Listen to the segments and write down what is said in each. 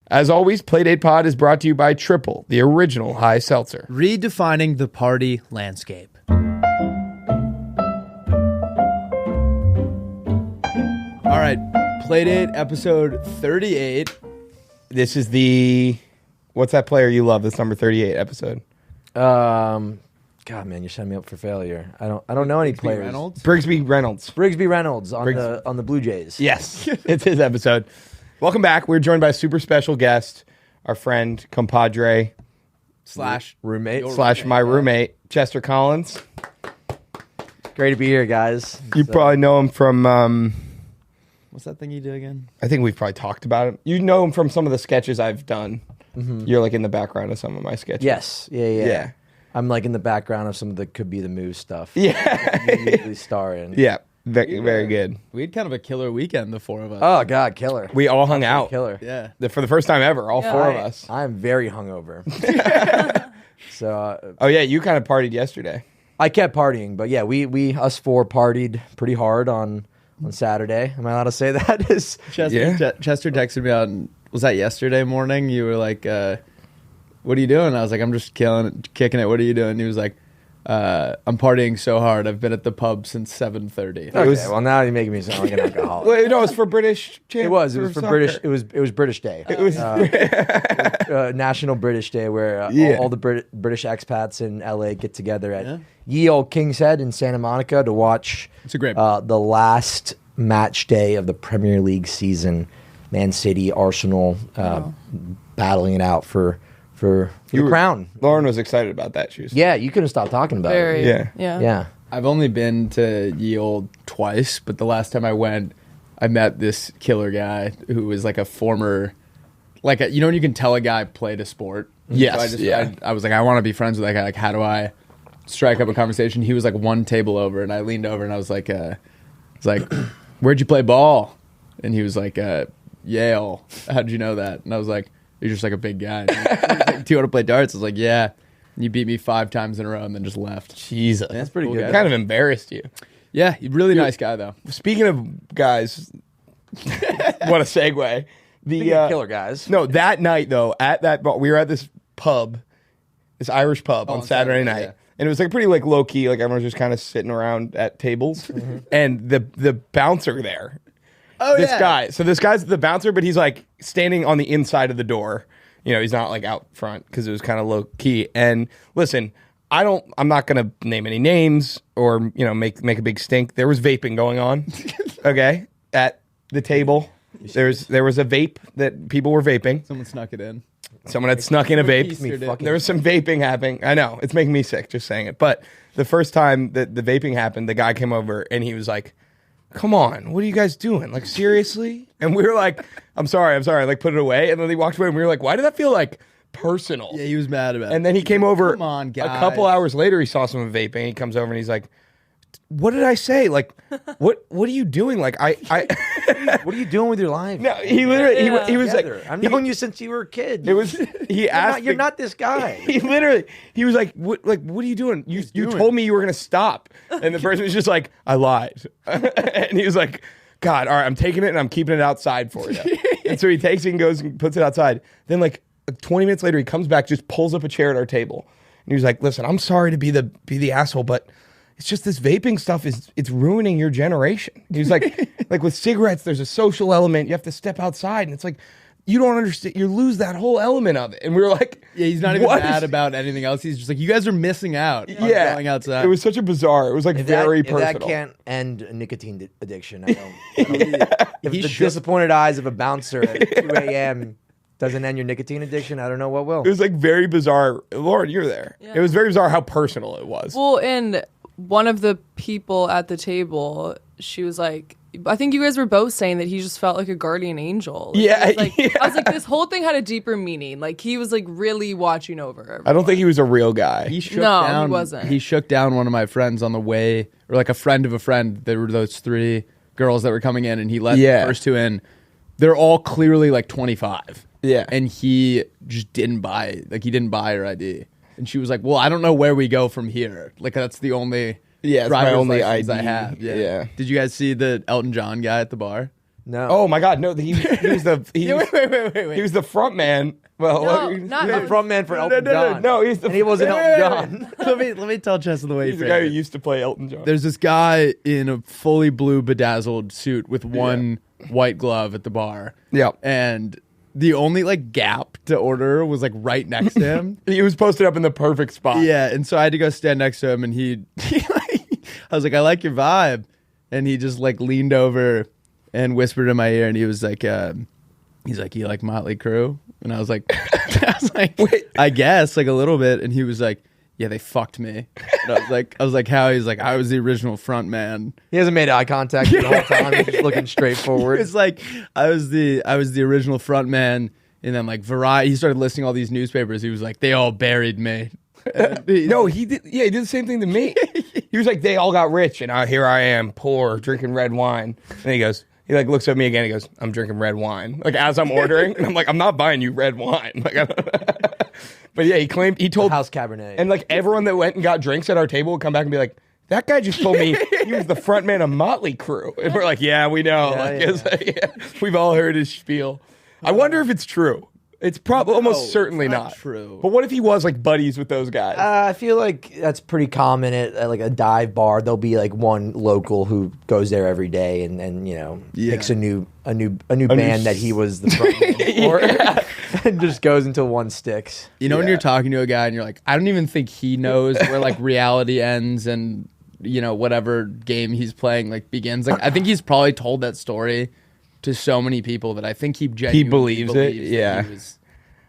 As always, Playdate Pod is brought to you by Triple, the original high seltzer. Redefining the party landscape. All right, Playdate episode 38. This is the... What's that player you love? This number 38 episode. God, man, you're setting me up for failure. I don't know any players. Brigsby Reynolds on the Blue Jays. Yes, it's his episode. Welcome back. We're joined by a super special guest, our friend, compadre, slash roommate, my roommate, Chester Collins. Great to be here, guys. You probably know him from... What's that thing you do again? I think we've probably talked about him. You know him from some of the sketches I've done. Mm-hmm. You're like in the background of some of my sketches. Yes. Yeah. I'm like in the background of some of the Could Be the Move stuff. Yeah. You usually star in. Yeah. Very good. We had kind of a killer weekend, the four of us. Oh, God, killer. We all hung out. Killer. Yeah. For the first time ever, all four of us. I'm very hungover. Oh, yeah, you kind of partied yesterday. I kept partying, but yeah, us four partied pretty hard on Saturday. Am I allowed to say that? Chester texted me out, and was that yesterday morning? You were like, what are you doing? I was like, I'm just kicking it. What are you doing? He was like, I'm partying so hard. I've been at the pub since 7:30. Okay, well now you're making me sound like an alcoholic. Well, no, it's for British. It was for soccer. British. It was British Day. It was National British Day, where all the British expats in LA get together at ye old King's Head in Santa Monica to watch. It's a great the last match day of the Premier League season. Man City, Arsenal, battling it out for the crown. Lauren was excited about that. She was. Yeah, you couldn't stop talking about it. Yeah. I've only been to Ye Olde twice, but the last time I went, I met this killer guy who was like a former, when you can tell a guy played a sport. Yes. So I was like, I want to be friends with that guy. Like, how do I strike up a conversation? He was like one table over, and I leaned over and I was like, where'd you play ball? And he was like, Yale. How'd you know that? And I was like, you're just like a big guy. Like, do you want to play darts? I was like, yeah. And you beat me 5 times in a row and then just left. Jesus. That's pretty good. Kind of embarrassed you. Yeah, really nice guy, though. Speaking of guys, what a segue. Killer guys. No, that night, though, at that bar, we were at this pub, this Irish pub on Saturday night. Yeah. And it was like pretty like low key, like everyone was just kind of sitting around at tables. Mm-hmm. And the bouncer there. This guy. So this guy's the bouncer, but he's like standing on the inside of the door. You know, he's not like out front because it was kind of low key. And listen, I'm not going to name any names or, make a big stink. There was vaping going on. Okay. At the table. There was a vape that people were vaping. Someone snuck it in. Someone had snuck in a vape. There was some vaping happening. I know. It's making me sick just saying it. But the first time that the vaping happened, the guy came over and he was like, come on, what are you guys doing? Like, seriously? And we were like, I'm sorry. Like, put it away. And then he walked away and we were like, why did that feel like personal? Yeah, he was mad about it. And then he came over. Come on, guys. A couple hours later, he saw some vaping. He comes over and he's like, what did I say? Like, what are you doing? Like, I what are you doing with your life? No, he literally, he was like, I've known you since you were a kid. It was, he asked. You're not this guy. He was like, what are you doing? You told me you were going to stop. And the person was just like, I lied. And he was like, God, all right, I'm taking it and I'm keeping it outside for you. And so he takes it and goes and puts it outside. Then like 20 minutes later, he comes back, just pulls up a chair at our table. And he was like, listen, I'm sorry to be the asshole, but it's just this vaping stuff it's ruining your generation. He was like, like with cigarettes, there's a social element. You have to step outside. And it's like, you don't understand. You lose that whole element of it. And we were like, yeah, he's not even mad about anything else. He's just like, you guys are missing out on going outside. It was such a bizarre, it was like very personal. If that can't end nicotine addiction, I don't if the disappointed eyes of a bouncer at 2 a.m. doesn't end your nicotine addiction, I don't know what will. It was like very bizarre. Lauren, you were there. Yeah. It was very bizarre how personal it was. Well, and one of the people at the table, she was like, I think you guys were both saying that he just felt like a guardian angel. Like, I was like, this whole thing had a deeper meaning. Like, he was like really watching over everyone. I don't think he was a real guy. He wasn't. He shook down one of my friends on the way, or like a friend of a friend. There were those 3 girls that were coming in, and he let the first 2 in. They're all clearly like 25. Yeah. And he just didn't buy, like he didn't buy her ID. And she was like, well, I don't know where we go from here. Like, that's the only it's my only license ID I have. Yeah. Did you guys see the Elton John guy at the bar? No. Oh my God, no! He was the wait. he was the front man. Well, No, not The him. front man for Elton John. no, he's the And he wasn't Elton John. let me tell Chester the way He's he the guy who framed it. used to play Elton John. There's this guy in a fully blue bedazzled suit with one white glove at the bar. Yep. And the only like gap to order was like right next to him. He was posted up in the perfect spot. Yeah, and so I had to go stand next to him, and he I was like, I like your vibe, and he just like leaned over and whispered in my ear, and he was like, he's like, you like Motley Crue? And I was like, Wait. I guess like a little bit, and he was like, yeah, they fucked me. And I was like, how? He's like, I was the original front man. He hasn't made eye contact the whole time. He's just looking straight forward. It's like I was the original front man, and then like Variety. He started listing all these newspapers. He was like, they all buried me. No, he did. Yeah, he did the same thing to me. He was like, they all got rich, and here I am, poor, drinking red wine. And he goes, he like looks at me again. He goes, I'm drinking red wine. Like as I'm ordering, and I'm like, I'm not buying you red wine. Like, but yeah, he told House Cabernet. and like everyone that went and got drinks at our table would come back and be like, that guy just told me he was the front man of Motley Crue. And we're like, yeah, we know. Yeah, like, yeah. It's like, yeah, we've all heard his spiel. I wonder if it's true. It's probably almost certainly not not true. But what if he was like buddies with those guys? I feel like that's pretty common at like a dive bar. There'll be like one local who goes there every day and you know picks a new band that he was the front man for, and just goes until one sticks. You know, when you're talking to a guy and you're like, I don't even think he knows where like reality ends and you know whatever game he's playing like begins. Like I think he's probably told that story to so many people that I think he genuinely believes it, that yeah. he was-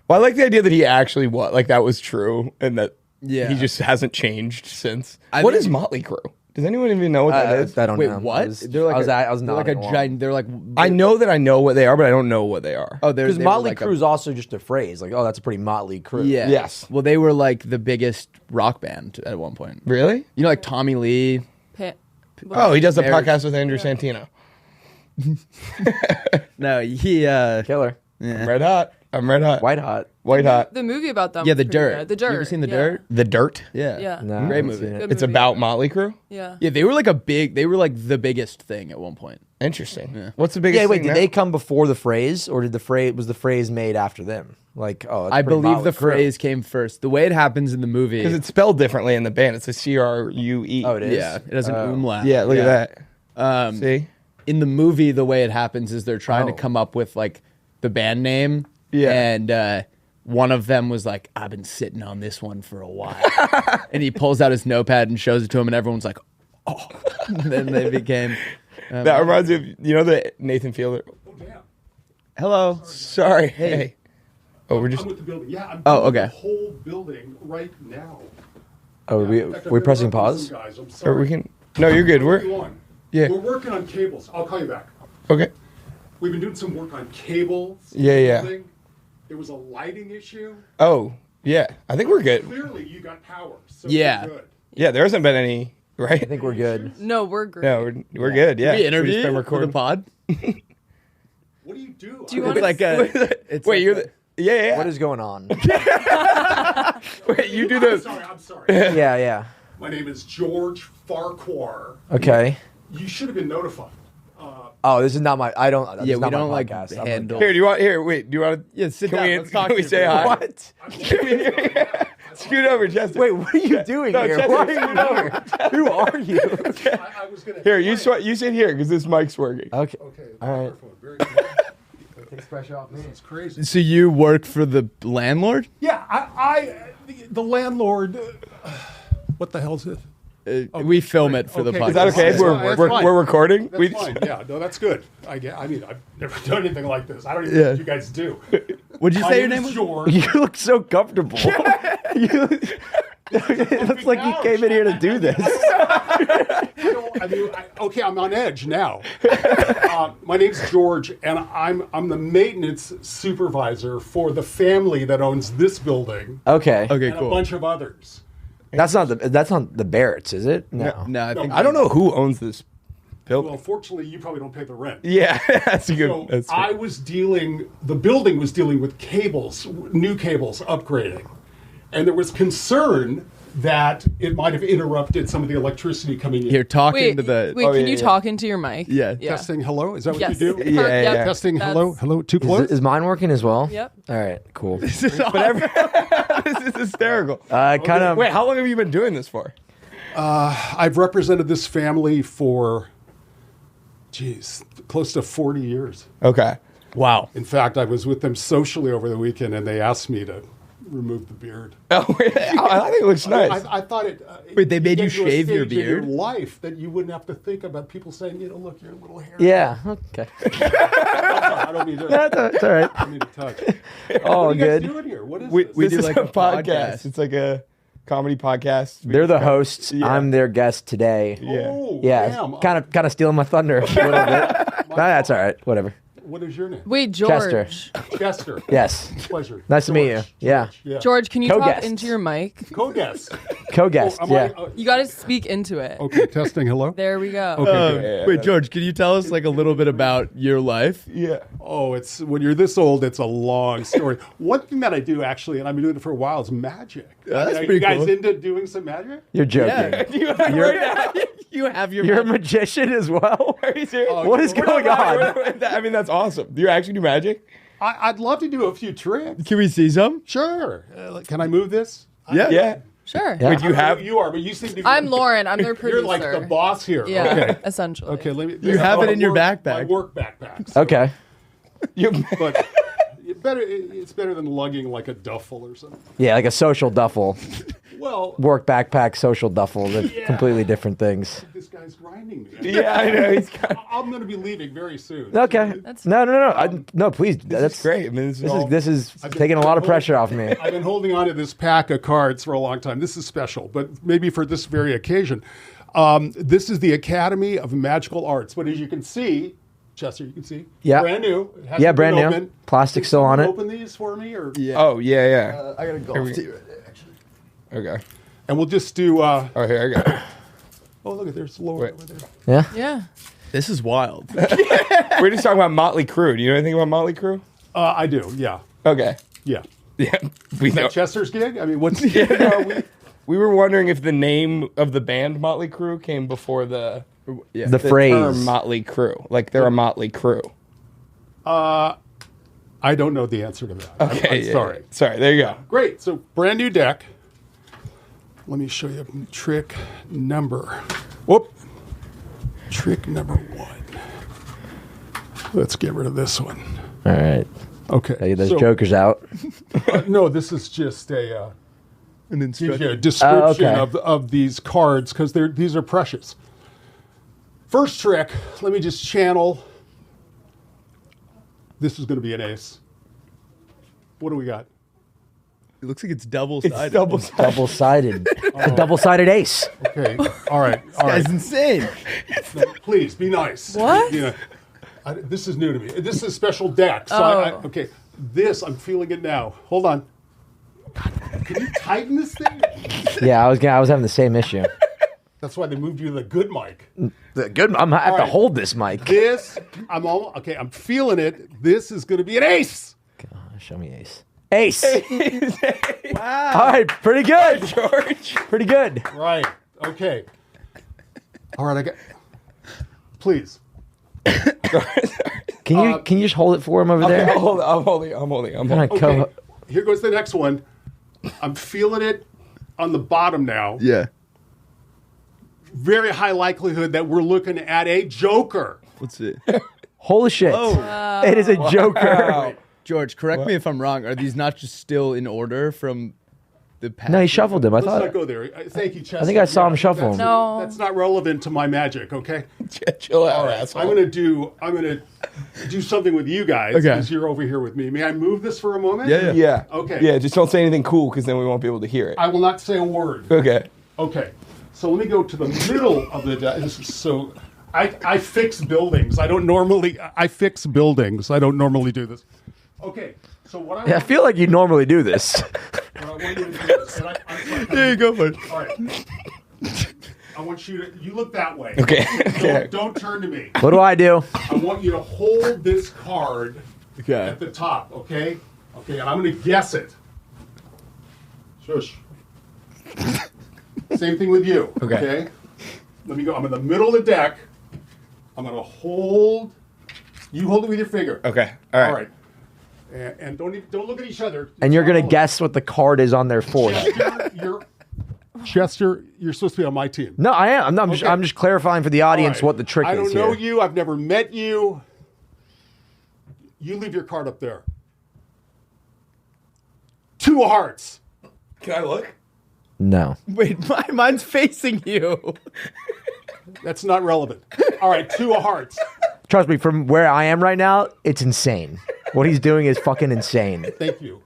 Well, I like the idea that he actually like that was true and that Yeah. he just hasn't changed since. I What think- is Motley Crue? Does anyone even know what that is? I don't Wait, know. what? I was like a nodding along. giant. They're like I know that I know what they are, but I don't know what they are. oh, they're Because they were Motley like Crue is also just a phrase. Like, oh, that's a pretty motley crew. Yeah. Yes. Well, they were like the biggest rock band at one point. Really? You know, like Tommy Lee. Oh, he does the Eric- podcast with Andrew Santino. No, he. Killer. I'm red hot. I'm red hot. White hot. White hot. The movie about them. Yeah, was The pretty Dirt. good. The Dirt. You ever seen The yeah. Dirt? The Dirt. Yeah. Yeah. No, Great I haven't movie. seen it. Good It's movie. about Motley Crue. Yeah. Yeah, they were like they were like the biggest thing at one point. Interesting. What's the biggest? Yeah, wait. thing Did now? they come before the phrase, or did was the phrase made after them? Like, oh, that's I pretty believe Motley the Crue. phrase came first. The way it happens in the movie. Because it's spelled differently in the band. It's a CRUE. Oh, it is. yeah, it has an umlaut. Yeah, look at that. Um, See? in the movie, the way it happens is they're trying to Oh. come up with like the band name. Yeah. And one of them was like, I've been sitting on this one for a while. And he pulls out his notepad and shows it to him, and everyone's like, oh. And then they became. That reminds me of, you know, the Nathan Fielder. Hello. Sorry. Hey. Oh, we're just. I'm with the building. Yeah, I'm Oh, doing okay. the whole building right now. Oh, In fact, I've we been pressing working with pause? some guys. I'm Or sorry. we can. No, you're good. What do you We're. want? Yeah. We're working on cables. I'll call you back. Okay. We've been doing some work on cables. in Yeah, the yeah. building. There was a lighting issue. Oh, yeah. I think we're good. Clearly, you got power. So Yeah. we're good. Yeah, there hasn't been any, right? I think we're good. No, we're great. No, we're good. Yeah. We interviewed just been for the recording. pod. What do you do? Do you I wanna- It's like a. It's Wait, like you're the. Yeah, yeah. What is going on? Wait, you do I'm the. sorry. I'm sorry. Yeah. My name is George Farquhar. Okay. You should have been notified. Oh, this is not my. I don't. This Yeah, is we not my don't like podcast. I'm handle. Here, do you want? Here, wait. Do you want to? Yeah, sit Can down. we, Let's talk can we to say you. hi? What? Scoot over, Chester. Wait, what are you doing No, here? Chester, Why are scoot you over. Who are you? I was going to. Here, you sit here because this mic's working. Okay. Okay. All right. microphone, very good. Takes pressure off me. It's crazy. So you work for the landlord? Yeah, the landlord. What the hell is it? We film it for the Okay. podcast. Is that okay? That's fine, that's fine. We're recording. That's fine. Yeah, no, that's good. I mean, I've never done anything like this. I don't even know Yeah. what you guys do. Would you My say your name name is was? George. You look so comfortable. It looks like you came in here to do this. Okay, I'm on edge now. My name's George, and I'm the maintenance supervisor for the family that owns this building Okay. Okay, and a cool. bunch of others. That's not the Barretts, is it? No. No, I think I don't know who owns this building. Well, fortunately, you probably don't pay the rent. Yeah, that's a good. So That's I was the building was dealing with cables, new cables upgrading. And there was concern that it might have interrupted some of the electricity coming in. Here, talking to the. Wait, can you talk into your mic? Yeah. Testing, hello? Is that what Yes. you do? Yeah. Testing, hello? Hello? Too close? Is mine working as well? Yep. All right, cool. This is hysterical. Kind of. Wait, how long have you been doing this for? I've represented this family for, close to 40 years. Okay. Wow. In fact, I was with them socially over the weekend, and they asked me to remove the beard. Oh, I think it looks nice. I thought it. Wait, they made you get to a shave your stage in beard? your life that you wouldn't have to think about people saying, look, your little hair. Yeah. Okay. I don't mean to. That's all right. I don't mean to touch. All What are you guys good. doing here? What is We this? do do like like a a podcast. podcast. It's like a comedy podcast. They're the hosts. Yeah. I'm their guest today. Oh, Yeah, damn. kind of stealing my thunder a little bit. That's all right. Whatever. What is your name? Wait, George. Chester. Chester. Yes. Pleasure. Nice to meet you. George. Yeah. Yeah. George, can you talk Co-guest. into your mic? Co-guest. Co-guest. Am Yeah. I, You got to speak into it. okay, testing. Hello? There we go. Okay, good. Wait, George, can you tell us like a little bit about your life? Yeah. Oh, it's when you're this old, it's a long story. One thing that I do actually, and I've been doing it for a while, is magic. That's Are pretty you guys cool. into doing some magic? You're joking. You have your. You're a magician as well. Are you serious? What is going on? I mean, that's awesome. Do you actually do magic? I'd love to do a few tricks. Can we see some? Sure. Can I move this? Yeah. Yeah. Sure. Yeah. Wait, do you have? You are, but you seem to be. I'm Lauren. I'm their producer. You're like the boss here. Yeah, Okay. essentially. Okay. Let me. You have it in your backpack. My work backpack. So- Okay. But it's better than lugging like a duffel or something. Yeah, like a social duffel. Well, Work backpack, social duffel. They're Yeah. completely different things. this guy's grinding me. Yeah, I know. He's I'm going to be leaving very soon. Okay. No. No, please. That's great. I mean, This is taking a lot of pressure off me. I've been holding on to this pack of cards for a long time. This is special, but maybe for this very occasion. This is the Academy of Magical Arts. But as you can see, Chester, you can see, Yeah. brand new. It hasn't Yeah, brand been new. opened. Plastic Can still on someone it. Open these for me, or Oh yeah. I got a golf tee right there, actually. Okay. and we'll just do. Oh, here I go. Oh, look at there's Laura Wait. over there. Yeah. Yeah. This is wild. We're just talking about Motley Crue. Do you know anything about Motley Crue? I do. Yeah. Okay. Yeah. Yeah. We Is know. that Chester's gig? I mean, what's We were wondering if the name of the band Motley Crue came before the The phrase. term Motley Crue. Like they're a Motley Crue. I don't know the answer to that. Okay. I'm yeah, sorry. yeah. Sorry. There you go. Great. So brand new deck. Let me show you trick number. Whoop. Trick number 1. Let's get rid of this one. All right. Okay. Get those so- jokers out. No, this is just a An gives instruction. you a description okay. of these cards because these are precious. First trick. Let me just channel. This is going to be an ace. What do we got? It looks like it's double-sided. It's double. Double-sided. A double-sided ace. Okay. All right. All right. That's insane. No, please be nice. What? You know, this is new to me. This is a special deck. So Oh. okay. This I'm feeling it now. Hold on. Can you tighten this thing? Yeah, I was having the same issue. That's why they moved you to the good mic. Good. I have to right. hold this mic. This I'm almost okay. I'm feeling it. This is going to be an ace. Show me ace. Ace. Wow. All right. Pretty good, George. Pretty good. Right. Okay. All right. I got. Please. Can you just hold it for him over there? I'm holding. Kinda Okay. co- Here goes the next one. I'm feeling it on the bottom now. Yeah. Very high likelihood that we're looking at a joker. Let's see. Holy shit! It is a joker. Wow. George, correct me if I'm wrong. Are these not just still in order from the past? No, he shuffled him. I Let's thought. not go there. Thank you, Chester. I think I saw him shuffle him. No. That's not relevant to my magic, okay? Chill out, All right. asshole. I'm gonna do something with you guys Okay. because you're over here with me. May I move this for a moment? Yeah. Yeah. Okay. Yeah. Just don't say anything cool because then we won't be able to hear it. I will not say a word. Okay. Okay. So let me go to the middle of the deck. This is so. I fix buildings. I fix buildings. I don't normally do this. Okay. So what I Yeah, I feel like you normally do this. what I want you to do is, and I'm sorry, There you go, bud. all right. I want you to. You look that way. Okay. Okay. Don't turn to me. What do I do? I want you to hold this card Okay. at the top. Okay. Okay. And I'm going to guess it. Shush. Same thing with you. Okay. Let me go. I'm in the middle of the deck. I'm going to hold. You hold it with your finger. Okay. All right. All right. And don't look at each other. And you're gonna guess what the card is on their forehead. Chester, you're supposed to be on my team. No, I am. I'm just clarifying for the audience All right. what the trick I is don't know here. you. I've never met you. You leave your card up there. 2 of hearts. Can I look? No. Wait, mine's facing you. That's not relevant. All right, 2 of hearts. Trust me, from where I am right now, it's insane. What he's doing is fucking insane. Thank you.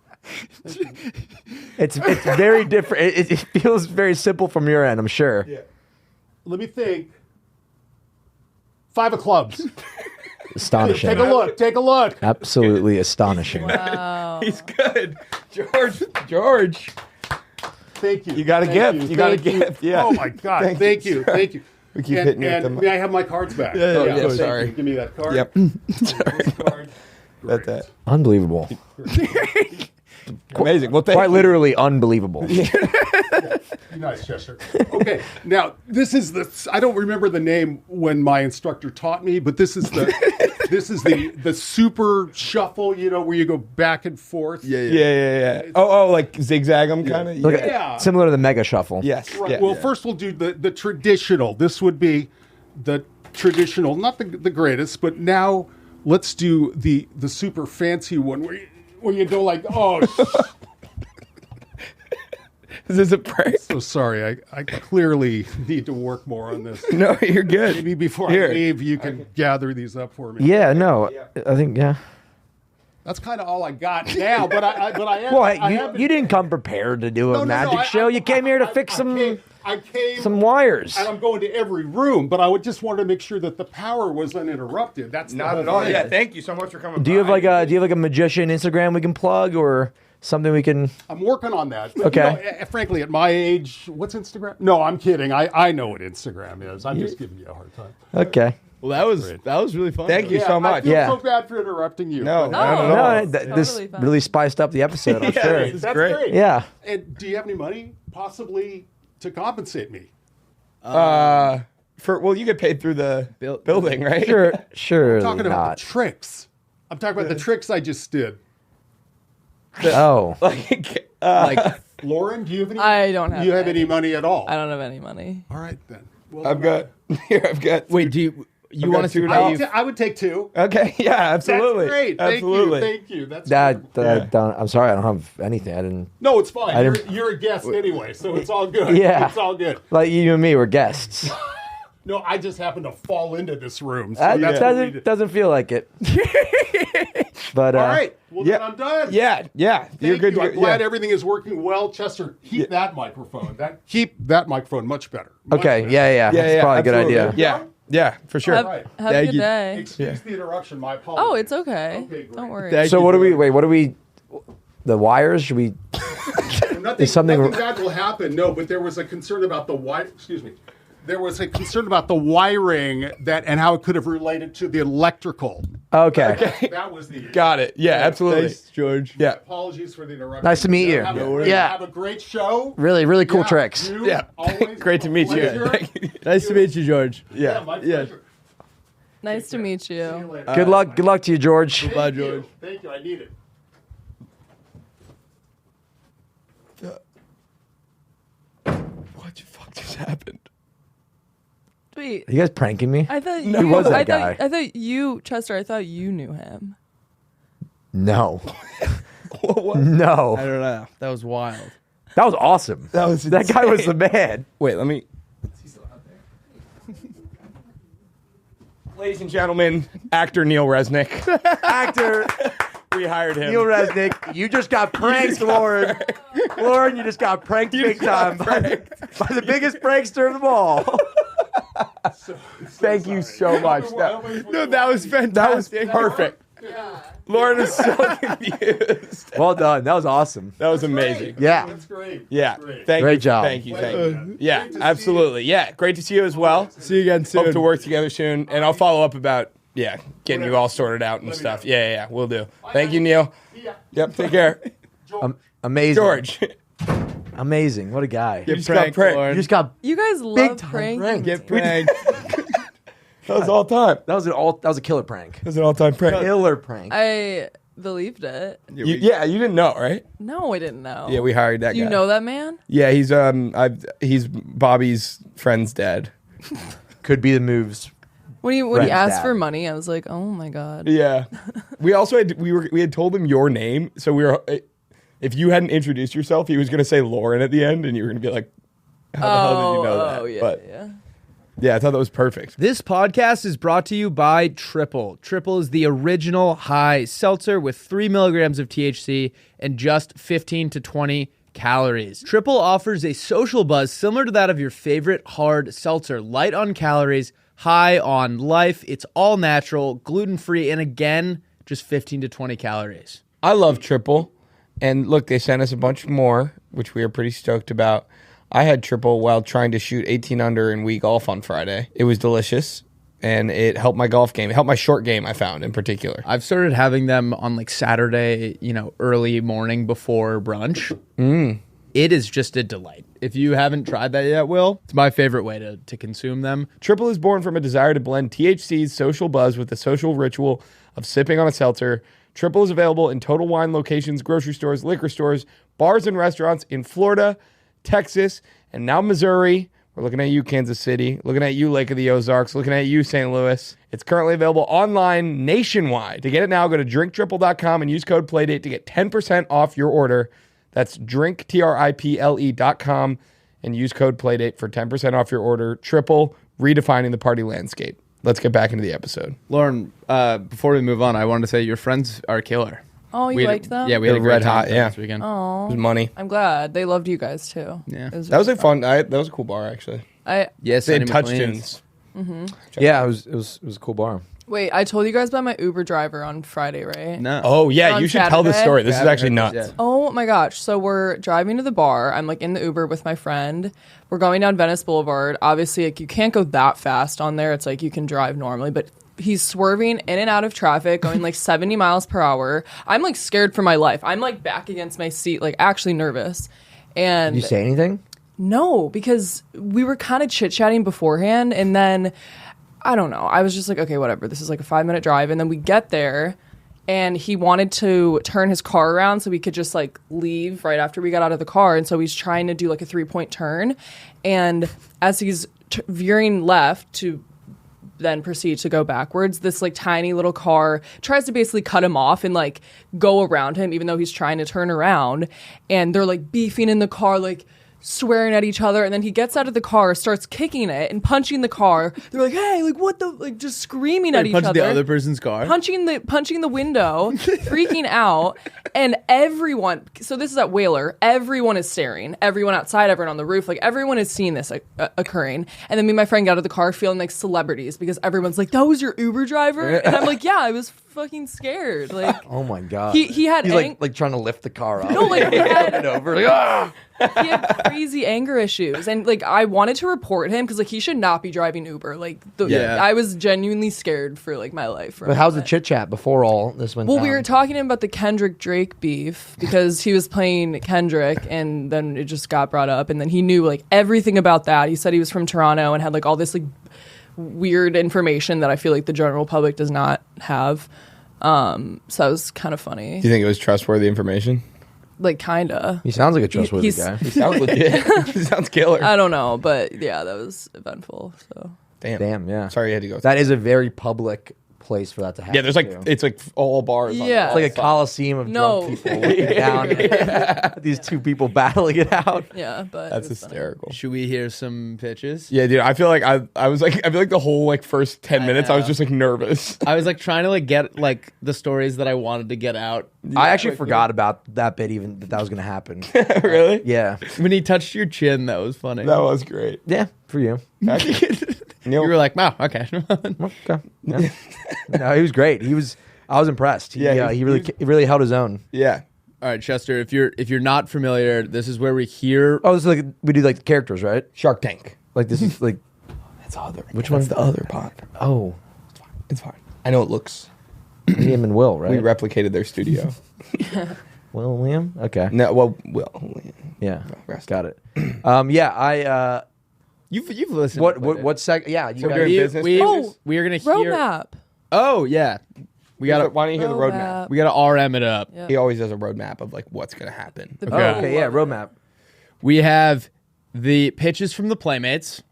It's very different. It feels very simple from your end, I'm sure. Yeah. Let me think. 5 of clubs. Astonishing. Take a look. Take a look. Absolutely astonishing. He's good. George. Thank you. You got a Thank gift. you. You got a Thank you. gift. Yeah. Oh my God. Thank you. Thank you. We keep hitting you with and them. may I have my cards back? Yeah, thank sorry. you. Give me that card. Yep. Sorry. Card. That's that. Unbelievable. Amazing. Well, thank Quite you. literally unbelievable. Be nice, Chester. Okay, now this is I don't remember the name when my instructor taught me, but this is the super shuffle. You know, where you go back and forth. Yeah. Oh, like zigzag them kind of. Look Yeah. at, similar to the mega shuffle. Yes. Right. Yeah. Well, first we'll do the traditional. This would be the traditional, not the greatest, but now let's do the super fancy one where you go like, oh. Is this a prank? So sorry, I clearly need to work more on this. No, you're good. Maybe before Here. I leave, you can gather these up for me. Yeah, no. I think, yeah. That's kind of all I got now. But I am. Well, I hey, have been- you didn't come prepared to do a magic show. You came here to fix I came, some wires. and I'm going to every room. But I would just want to make sure that the power was uninterrupted. That's the Not whole at all. thing. Yeah. Thank you so much for coming. Do you have like a magician Instagram we can plug or something we can? I'm working on that. Okay. Frankly, at my age, what's Instagram? No, I'm kidding. I know what Instagram is. I'm just giving you a hard time. Okay. Well, that was really fun. Thank you Yeah, so I much. feel Yeah. so bad for interrupting you. No, but- not at No. all. This Totally fine. really spiced up the episode, I'm sure. This is That's great. great. Yeah. And do you have any money, possibly, to compensate me? You get paid through the building, right? Sure. I'm talking about not. the tricks. I'm talking about the tricks I just did. Oh. Like, Lauren, do you have any? I don't have Do you have any. any money at all? I don't have any money. All right then. Well, I've got. wait, do you I've want got us to $2. pay? I would take 2. Okay. Yeah. Absolutely. That's great. Absolutely. Thank you. That's That wonderful. I don't. I'm sorry. I don't have anything. I didn't. No, it's fine. I You're, didn't- you're a guest anyway, so it's all good. Yeah. It's all good. Like you and me were guests. No, I just happened to fall into this room. So That that's what we did. doesn't feel like it. But All right. Well, Yeah. then I'm done. Yeah. You're Thank good. you. to I'm go. glad Yeah. everything is working well. Chester, keep that microphone. Keep that microphone much better. Much Okay. better. Yeah. That's probably a good absolutely. idea. Yeah. For sure. Have, right. have a Thank good you. day. Excuse the interruption. My apologies. Oh, it's okay. Okay, great. Don't worry. Thank So you. what do we? Wait. What do we? The wires? Should we? Nothing, Is something- nothing bad will happen. No, but there was a concern about the wire. Excuse me. There was a concern about the wiring and how it could have related to the electrical. Okay. That was the issue. Got it. Yeah. Absolutely. Thanks, George. Yeah. Apologies for the interruption. Nice to meet you. Have a, Yeah. Have a great show. Really, really cool Yeah, tricks. you, Yeah. always Great to a meet you. pleasure. Thank you. Nice to meet you, George. Yeah, my pleasure. Nice to meet See you you. later. Good luck. Good luck to you, George. Bye, Thank you. George. Thank you. I need it. What the fuck just happened? Wait, Are you guys pranking me? I thought Who was that guy? I thought you, Chester. I thought you knew him. No. I No. don't know. That was wild. That was awesome. That guy was the man. Wait. Let me. Ladies and gentlemen, actor Neil Resnick. Actor We hired him. Neil Resnick. You just got pranked, Lauren. Lauren, you just got pranked big time by the biggest prankster of them all. Thank you so much. No, that was fantastic. That was perfect. Lauren is so confused. Well done. That was awesome. That was amazing. Yeah. That's great. Yeah. That's great. Thank Great you. job. Thank you. Thank Pleasure, you. man. Yeah, Great to see absolutely. Yeah, great to see you as well. See you again soon. Hope to work together soon, and I'll follow up about getting you all sorted out and Let me stuff. know. Yeah, we'll do. Thank you, Neil. Yeah. Yep. Take care, George. Amazing. George. Amazing. What a guy. You just got pranked. You just got You guys big love time pranking. pranked. Get pranked. That was all time. That was a killer prank. That was an all-time prank. Killer prank. I believed it. You didn't know, right? No, I didn't know. Yeah, we hired that Do you guy. know that man? Yeah, he's Bobby's friend's dad. Could be the moves. When he Friend's asked dad. for money, I was like, oh my God. Yeah. We also had told him your name, so we were if you hadn't introduced yourself, he was going to say Lauren at the end, and you were going to be like, how the hell did you know that? Oh, yeah, But yeah. yeah, I thought that was perfect. This podcast is brought to you by Triple. Triple is the original high seltzer with 3 milligrams of THC and just 15 to 20 calories. Triple offers a social buzz similar to that of your favorite hard seltzer, light on calories, high on life. It's all natural, gluten-free, and again, just 15 to 20 calories. I love Triple, and look, they sent us a bunch more, which we are pretty stoked about. I had Triple while trying to shoot 18 under in Wii golf on Friday. It was delicious, and it helped my golf game. It helped my short game, I found, in particular. I've started having them on like Saturday, early morning before brunch. It is just a delight. If you haven't tried that yet, Will, it's my favorite way to consume them. Triple is born from a desire to blend THC's social buzz with the social ritual of sipping on a seltzer. Triple is available in Total Wine locations, grocery stores, liquor stores, bars, and restaurants in Florida, Texas, and now Missouri. We're looking at you, Kansas City. Looking at you, Lake of the Ozarks. Looking at you, St. Louis. It's currently available online nationwide. To get it now, go to drinktriple.com and use code PLAYDATE to get 10% off your order. That's drinktriple.com and use code PLAYDATE for 10% off your order. Triple, redefining the party landscape. Let's get back into the episode. Lauren, before we move on, I wanted to say your friends are killer. Oh, you liked them? Yeah, we had a They're great red time hot, yeah. this weekend. Oh, It was money. I'm glad. They loved you guys too. Yeah. It was That was really like fun. That was a cool bar, actually. Yes, They had Sandy touch McLean's. tunes. Yeah, it was a cool bar. Wait, I told you guys about my Uber driver on Friday, right? No. Oh, yeah. On You should tell this Saturday? story. This is actually nuts. Yeah. Oh my gosh. So we're driving to the bar. I'm like in the Uber with my friend. We're going down Venice Boulevard. Obviously, like you can't go that fast on there. It's like you can drive normally, but he's swerving in and out of traffic, going like 70 miles per hour. I'm like scared for my life. I'm like back against my seat, like actually nervous. And Did you say anything? no, because we were kind of chit-chatting beforehand, and then I don't know. I was just like, okay, whatever. This is like a 5-minute drive, and then we get there, and he wanted to turn his car around so we could just like leave right after we got out of the car, and so he's trying to do like a 3-point turn, and as he's veering left to then proceed to go backwards, this like tiny little car tries to basically cut him off and like go around him even though he's trying to turn around, and they're like beefing in the car, like swearing at each other, and then he gets out of the car, starts kicking it and punching the car. They're like, hey, like what the, like just screaming at each Punching other, the other person's car. punching the window, freaking out. And everyone, so this is at Whaler, everyone is staring, everyone outside, everyone on the roof, like everyone is seeing this occurring. And then me and my friend got out of the car feeling like celebrities because everyone's like, that was your Uber driver? And I'm like, yeah, I was fucking scared. Like, Oh my god. he had He's like trying to lift the car up. no, like he had over. Like, ah! he had crazy anger issues, and like I wanted to report him because like he should not be driving Uber. Like Yeah. I was genuinely scared for like my life. But how's the chit chat before all this went Well, down? we were talking to him about the Kendrick Drake beef because he was playing Kendrick, and then it just got brought up, and then he knew like everything about that. He said he was from Toronto and had like all this like weird information that I feel like the general public does not have. So that was kind of funny. Do you think it was trustworthy information? Like kinda. He sounds like a trustworthy he's- guy. He sounds legit. He sounds killer. I don't know, but yeah, that was eventful. So Damn. Yeah. Sorry you had to go. That is a very public place for that to happen. Yeah, there's like, too. it's like all bars. on Yeah. all It's like a sides. coliseum of No. drunk people looking down at these two people battling it out. yeah, but That's it was funny. hysterical. Should we hear some pitches? Yeah, dude. I feel like I feel like the whole like first 10 minutes I was know. just like nervous. I was like trying to like get like the stories that I wanted to get out. I actually forgot about that bit, even that was going to happen. Really? Yeah. When he touched your chin, that was funny. That was great. Yeah, for you. You were like, wow, okay. Okay. Yeah. No, he was great. I was impressed. Yeah, He really held his own. Yeah. All right, Chester, if you're not familiar, this is where we hear Oh, this is like we do like the characters, right? Shark Tank. Like this is like That's other. Which That's one's the other pod? oh, It's fine. I know it looks. Liam and Will, right? We replicated their studio. William? Okay. No, well, Will. Yeah. Rest. Got it. Yeah, You've listened. what sec? Yeah, you So guys. during business pages? We are gonna hear. Roadmap. Oh yeah, we got to. Why don't you hear the roadmap? We got to RM it up. Yeah. He always does a roadmap of like what's gonna happen. Oh, okay, yeah, roadmap. We have the pitches from the Playmates.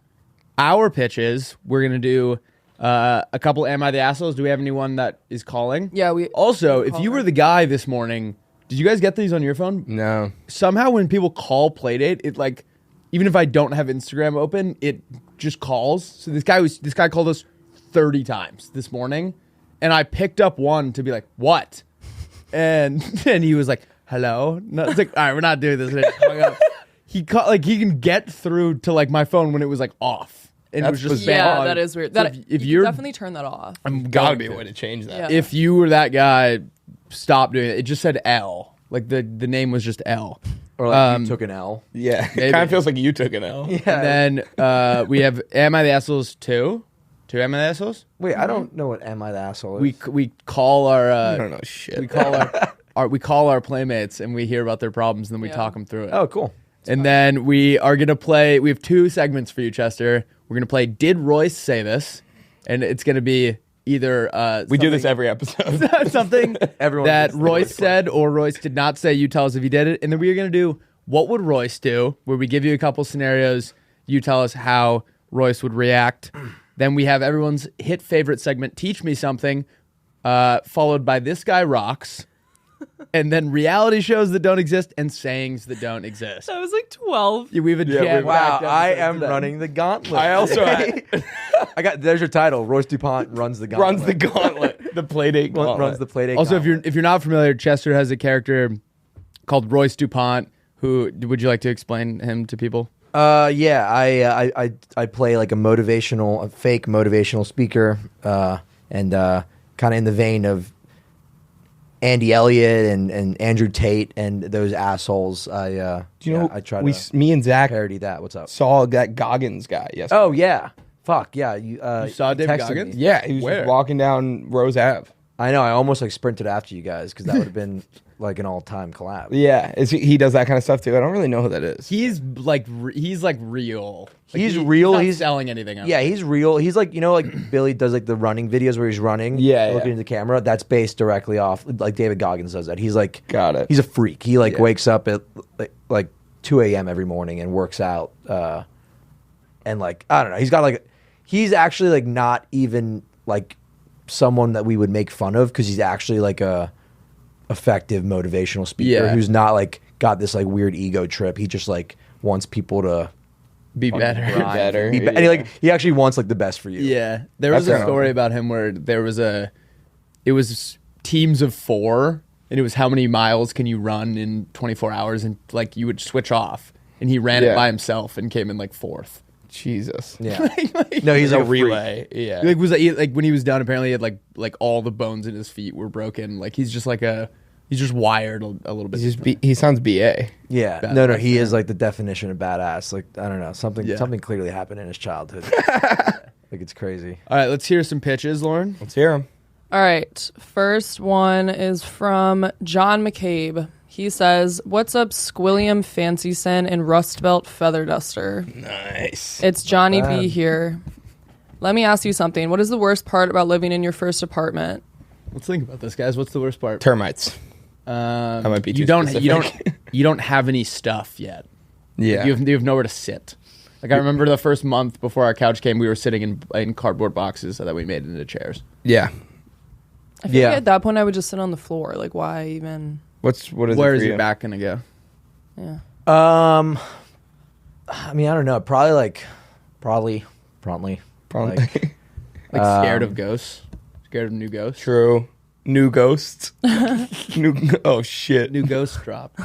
Our pitches. We're gonna do a couple. Am I the Assholes? Do we have anyone that is calling? Yeah, we. Also, if you were the guy this morning, did you guys get these on your phone? No. Somehow when people call Playdate, it like, even if I don't have Instagram open, it just calls. So this guy called us 30 times this morning, and I picked up one to be like, what? And then he was like, hello? No, it's like, all right, we're not doing this. And I just hung up. He can get through to like my phone when it was like off. And it was just yeah, that is weird. So That if you you're definitely turn that off. Gotta be a way to change that. Yeah. if you were that guy, stop doing it. It just said L. Like the name was just L. Or like you took an L. Yeah. It Maybe. kind of feels like you took an L. Yeah. And then we have Am I the Assholes 2? 2 Am I the Assholes? Wait, I don't know what Am I the Asshole is. We call our I don't know shit. we call our playmates and we hear about their problems and then we Yeah. talk them through it. Oh, cool. And then we are gonna play. We have 2 segments for you, Chester. We're gonna play Did Royce Say This? And it's gonna be either we do this every episode. something Everyone that gets the Royce Royce said or Royce did not say. You tell us if he did it, and then we are gonna do What Would Royce Do? Where we give you a couple scenarios. You tell us how Royce would react. Then we have everyone's hit favorite segment, Teach Me Something, followed by This Guy Rocks. And then reality shows that don't exist and sayings that don't exist. That was like 12. Yeah, we have a jam. Wow, I am running the gauntlet. I also There's your title. Royce du Pont runs the gauntlet. runs the gauntlet. The Playdate gauntlet. Runs the Playdate. Also, gauntlet. if you're not familiar, Chester has a character called Royce du Pont. Who would you like to explain him to people? Yeah, I play like a fake motivational speaker, and kind of in the vein of Andy Elliott and Andrew Tate and those assholes. Do you know? I try to me and Zach parody that. What's up? saw that Goggins guy yesterday. Oh yeah, fuck yeah. You saw David texted Goggins? me. Yeah, he was Where? just walking down Rose Ave. I know. I almost like sprinted after you guys because that would have been like an all-time collab. Yeah, he does that kind of stuff too. I don't really know who that is. He's like real. Like, He's real. Not He's selling anything. Yeah, he's real. He's like, like Billy does like the running videos where he's running, Yeah, looking yeah. at the camera. That's based directly off like David Goggins does that. He's like, Got it. He's a freak. He like Yeah. wakes up at like 2 a.m. every morning and works out. And like I don't know, he's actually like not even like someone that we would make fun of because he's actually like a effective motivational speaker Yeah. who's not like got this like weird ego trip. He just like wants people to Be better. grind, better, be and he actually wants like the best for you. Yeah, there was That's a story about him where it was teams of 4, and it was how many miles can you run in 24 hours, and like you would switch off, and he ran it Yeah. by himself and came in like 4th. Jesus. Yeah. No, he's like a freak. relay. Yeah. Like when he was done, apparently he had like all the bones in his feet were broken. Like he's just wired a little bit. He sounds BA. Yeah. Bad- No, he is like the definition of badass. Like I don't know, something Yeah. clearly happened in his childhood. Like it's crazy. All right, let's hear some pitches, Lauren. Let's hear him. All right. First one is from John McCabe. He says, "What's up, Squilliam Fancyson and Rust Belt Feather Duster? Nice. It's Johnny bad. B here. Let me ask you something. What is the worst part about living in your first apartment?" Let's think about this, guys. What's the worst part? Termites. That might be too you don't specific. you don't have any stuff yet. Yeah. You have nowhere to sit. Like I remember the first month before our couch came, we were sitting in cardboard boxes that we made into chairs. Yeah. I feel Yeah. like at that point I would just sit on the floor. Like, why even? What is Where it is for your you? back gonna go? Yeah. I mean, I don't know. Promptly. Probably. Like, Like scared of ghosts? Scared of new ghosts? True. New ghosts. Oh shit. New ghost drop.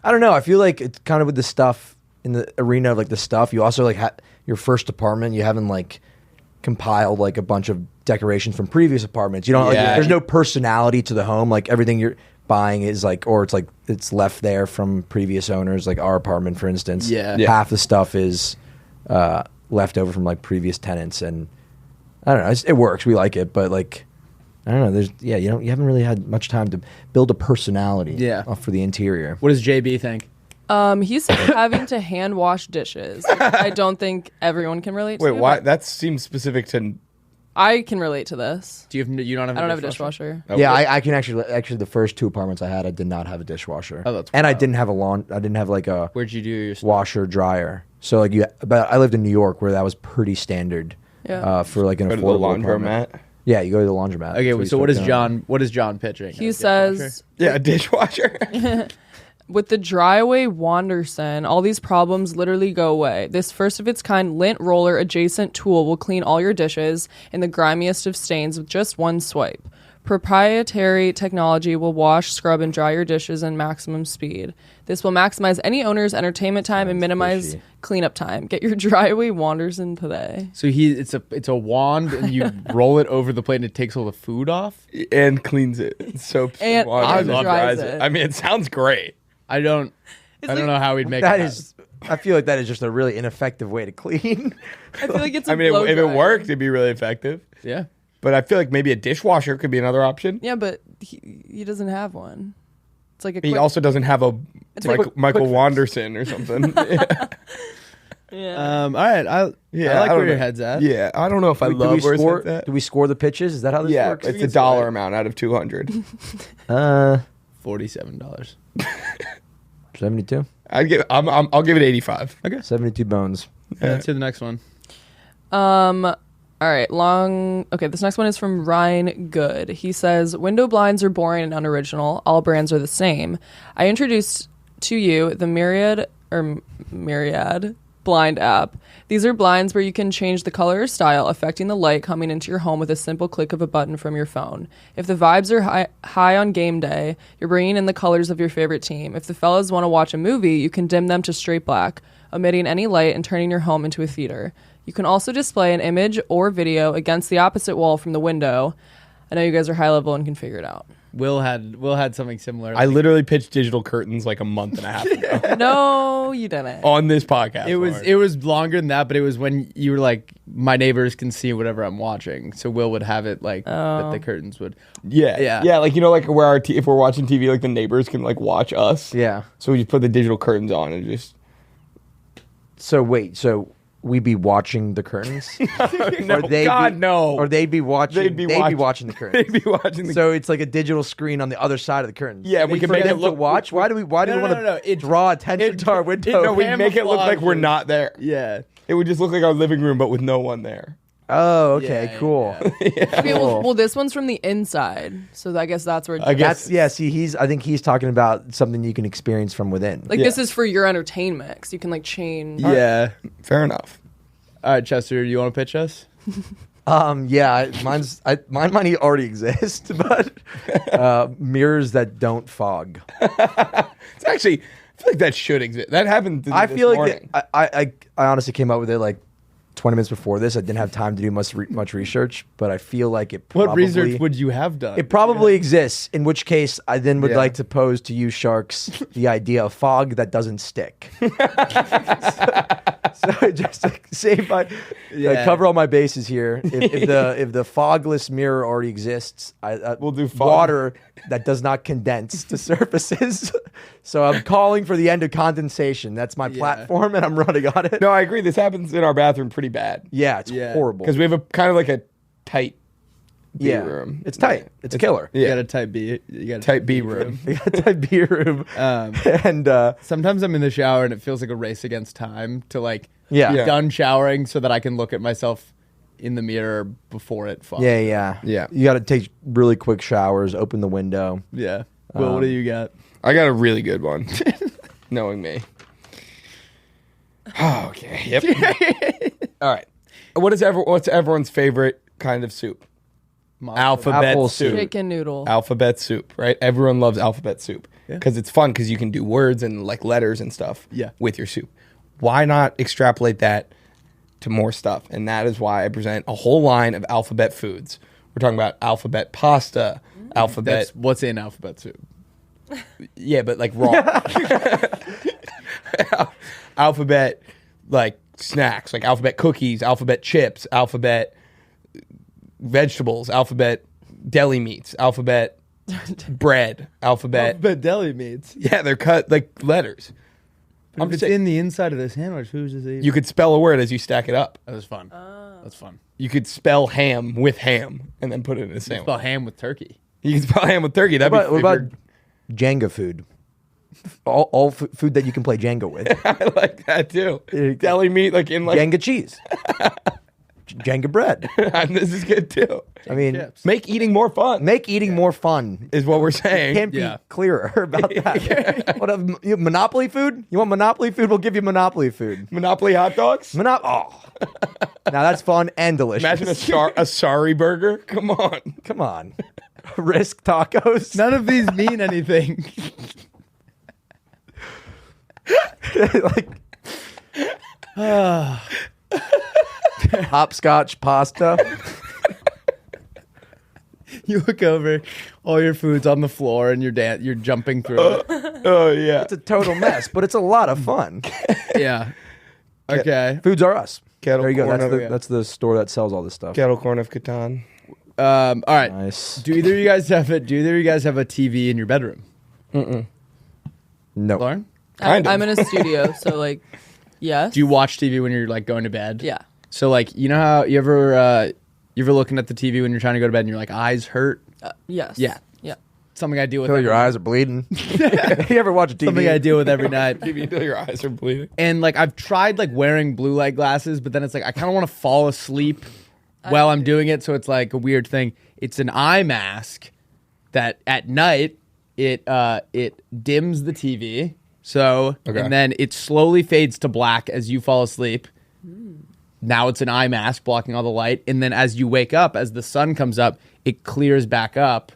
I don't know. I feel like it's kind of with the stuff in the arena of like the stuff. You also like your first apartment. You haven't like compiled like a bunch of decorations from previous apartments. You don't. Yeah. Like, there's no personality to the home. Like everything you're buying is like, or it's like it's left there from previous owners. Like our apartment, for instance. Yeah. Yeah. Half the stuff is left over from like previous tenants, and I don't know. It works. We like it, but like. I don't know. You haven't really had much time to build a personality. Yeah. For the interior. What does JB think? He's having to hand wash dishes. I don't think everyone can relate to it. Wait, why? That seems specific to. I can relate to this. You don't have? I don't have a dishwasher. Oh, yeah, I can actually. The first 2 apartments I had, I did not have a dishwasher. Oh, that's and I wild. didn't have I didn't have like a. Where'd you do your stuff? Washer dryer? So like but I lived in New York where that was pretty standard. Yeah. For like an Go to the affordable apartment. laundromat. Yeah, you go to the laundromat. Okay, so what is John? What is John pitching? He says, Yeah, a dishwasher. with the dry away Wanderson, all these problems literally go away. This first of its kind lint roller adjacent tool will clean all your dishes and the grimiest of stains with just one swipe. Proprietary technology will wash, scrub, and dry your dishes in maximum speed. This will maximize any owner's entertainment time and minimize cleanup time. Get your dry away Wanderson today. So it's a wand and you roll it over the plate and it takes all the food off. And cleans it. Soaps And water, dries it. I mean, it sounds great. I don't know how we'd make That it. is. I feel like that is just a really ineffective way to clean. I feel like it's a I mean, blow if it dryer. worked, it'd be really effective. Yeah. But I feel like maybe a dishwasher could be another option. Yeah, but he doesn't have one. It's like a He quick, also doesn't have a Michael quick Wanderson or something. yeah. All right. I like don't where your know. head's at. Yeah, I don't know if I love where it's score? at that. Do we score the pitches? Is that how this Yeah, works? it's a dollar amount out of 200. $47. 72. I'll give it 85. Okay. 72 bones. Let's do the next one. All right, okay, this next one is from Ryan Good. He says, window blinds are boring and unoriginal. All brands are the same. I introduced to you the Myriad blind app. These are blinds where you can change the color or style, affecting the light coming into your home with a simple click of a button from your phone. If the vibes are high on game day, you're bringing in the colors of your favorite team. If the fellas want to watch a movie, you can dim them to straight black, omitting any light and turning your home into a theater. You can also display an image or video against the opposite wall from the window. I know you guys are high level and can figure it out. Will had something similar. I literally pitched digital curtains like a month and a half ago No, you didn't. on this podcast. It was longer than that, but it was when you were like, my neighbors can see whatever I'm watching. So Will would have it like that the curtains would. Yeah. Like, like where if we're watching TV, like the neighbors can like watch us. Yeah. So we just put the digital curtains on and just. So wait, we'd be watching the curtains? No, no. Or they'd be watching. They'd be watching the curtains. They'd be watching the. So it's like a digital screen on the other side of the curtains. Yeah, we can for make them it look. to watch. Why do we want to draw attention to our window? No, we make it look like we're not there. Yeah. It would just look like our living room, but with no one there. Oh, okay, Yeah, cool. Okay, well, this one's from the inside, so I guess that's where. I guess. See, I think he's talking about something you can experience from within. Like this is for your entertainment, 'cause you can like change. Yeah. Fair enough. All right, Chester, you want to pitch us? Yeah, mine might already exist, but mirrors that don't fog. It's actually, I feel like that should exist. That happened. I this feel morning. like I honestly came up with it like 20 minutes before this. I didn't have time to do much research, but I feel like it probably... What research would you have done? It probably exists, in which case I then would like to pose to you, Sharks, the idea of fog that doesn't stick. So just to save my... cover all my bases here. If the fogless mirror already exists, We'll do fog. water that does not condense to surfaces. So I'm calling for the end of condensation. That's my platform, and I'm running on it. No, I agree. This happens in our bathroom pretty bad. Yeah, it's horrible. Because we have a kind of like a tight B room. It's tight. It's killer. You got a type B. You got a Tight B room. We got a tight B room. And Sometimes I'm in the shower and it feels like a race against time to like Yeah. be Yeah. done showering so that I can look at myself in the mirror before it falls. yeah. You got to take really quick showers, open the window. Yeah. Will, what do you got? I got a really good one. Knowing me. Oh, okay. Yep. All right. What's everyone's favorite kind of soup? Alphabet Apple soup. Chicken noodle. Alphabet soup, right? Everyone loves alphabet soup because it's fun because you can do words and like letters and stuff with your soup. Why not extrapolate that to more stuff? And that is why I present a whole line of alphabet foods. We're talking about alphabet pasta, alphabet. That's what's in alphabet soup. Yeah, but like raw. Alphabet like snacks, like alphabet cookies, alphabet chips, alphabet vegetables, alphabet deli meats, alphabet, bread, alphabet. But deli meats. Yeah, they're cut like letters. But if it's in the inside of the sandwich, who's is it? You could spell a word as you stack it up. That was fun. That's fun. You could spell ham with ham and then put it in a sandwich. Spell ham with turkey. You can spell ham with turkey. What about Jenga food? All food that you can play Jenga with. I like that too. Deli meat, like in like Jenga cheese. Jenga bread. This is good too. I mean, chips. Make eating more fun. make eating more fun. Is what we're saying. Can't be clearer about that. What you Monopoly food? You want Monopoly food? We'll give you Monopoly food. Monopoly hot dogs. Now that's fun and delicious. Imagine a sorry burger. Come on. Come on. Risk tacos. None of these mean anything. Like hopscotch pasta. You look over, all your food's on the floor, and you're jumping through it. Oh yeah. It's a total mess, but it's a lot of fun. Yeah. Okay. Foods Are Us. Kettle There you go. corn That's the store that sells all this stuff. Kettle corn of Catan. All right. Nice. Do either of you guys have a TV in your bedroom? No. Lauren? I'm in a studio, so like, yes. Do you watch TV when you're like going to bed? Yeah. So like, you know how you ever looking at the TV when you're trying to go to bed and your like eyes hurt? Yes. Yeah. Yeah. Something I deal with. Feel your eyes are bleeding. You ever watch TV? Something I deal with every night. TV until your eyes are bleeding. And like I've tried like wearing blue light glasses, but then it's like I kind of want to fall asleep while I'm doing it, so it's like a weird thing. It's an eye mask that at night it dims the TV. So and then it slowly fades to black as you fall asleep. Now it's an eye mask blocking all the light, and then as you wake up, as the sun comes up, it clears back up.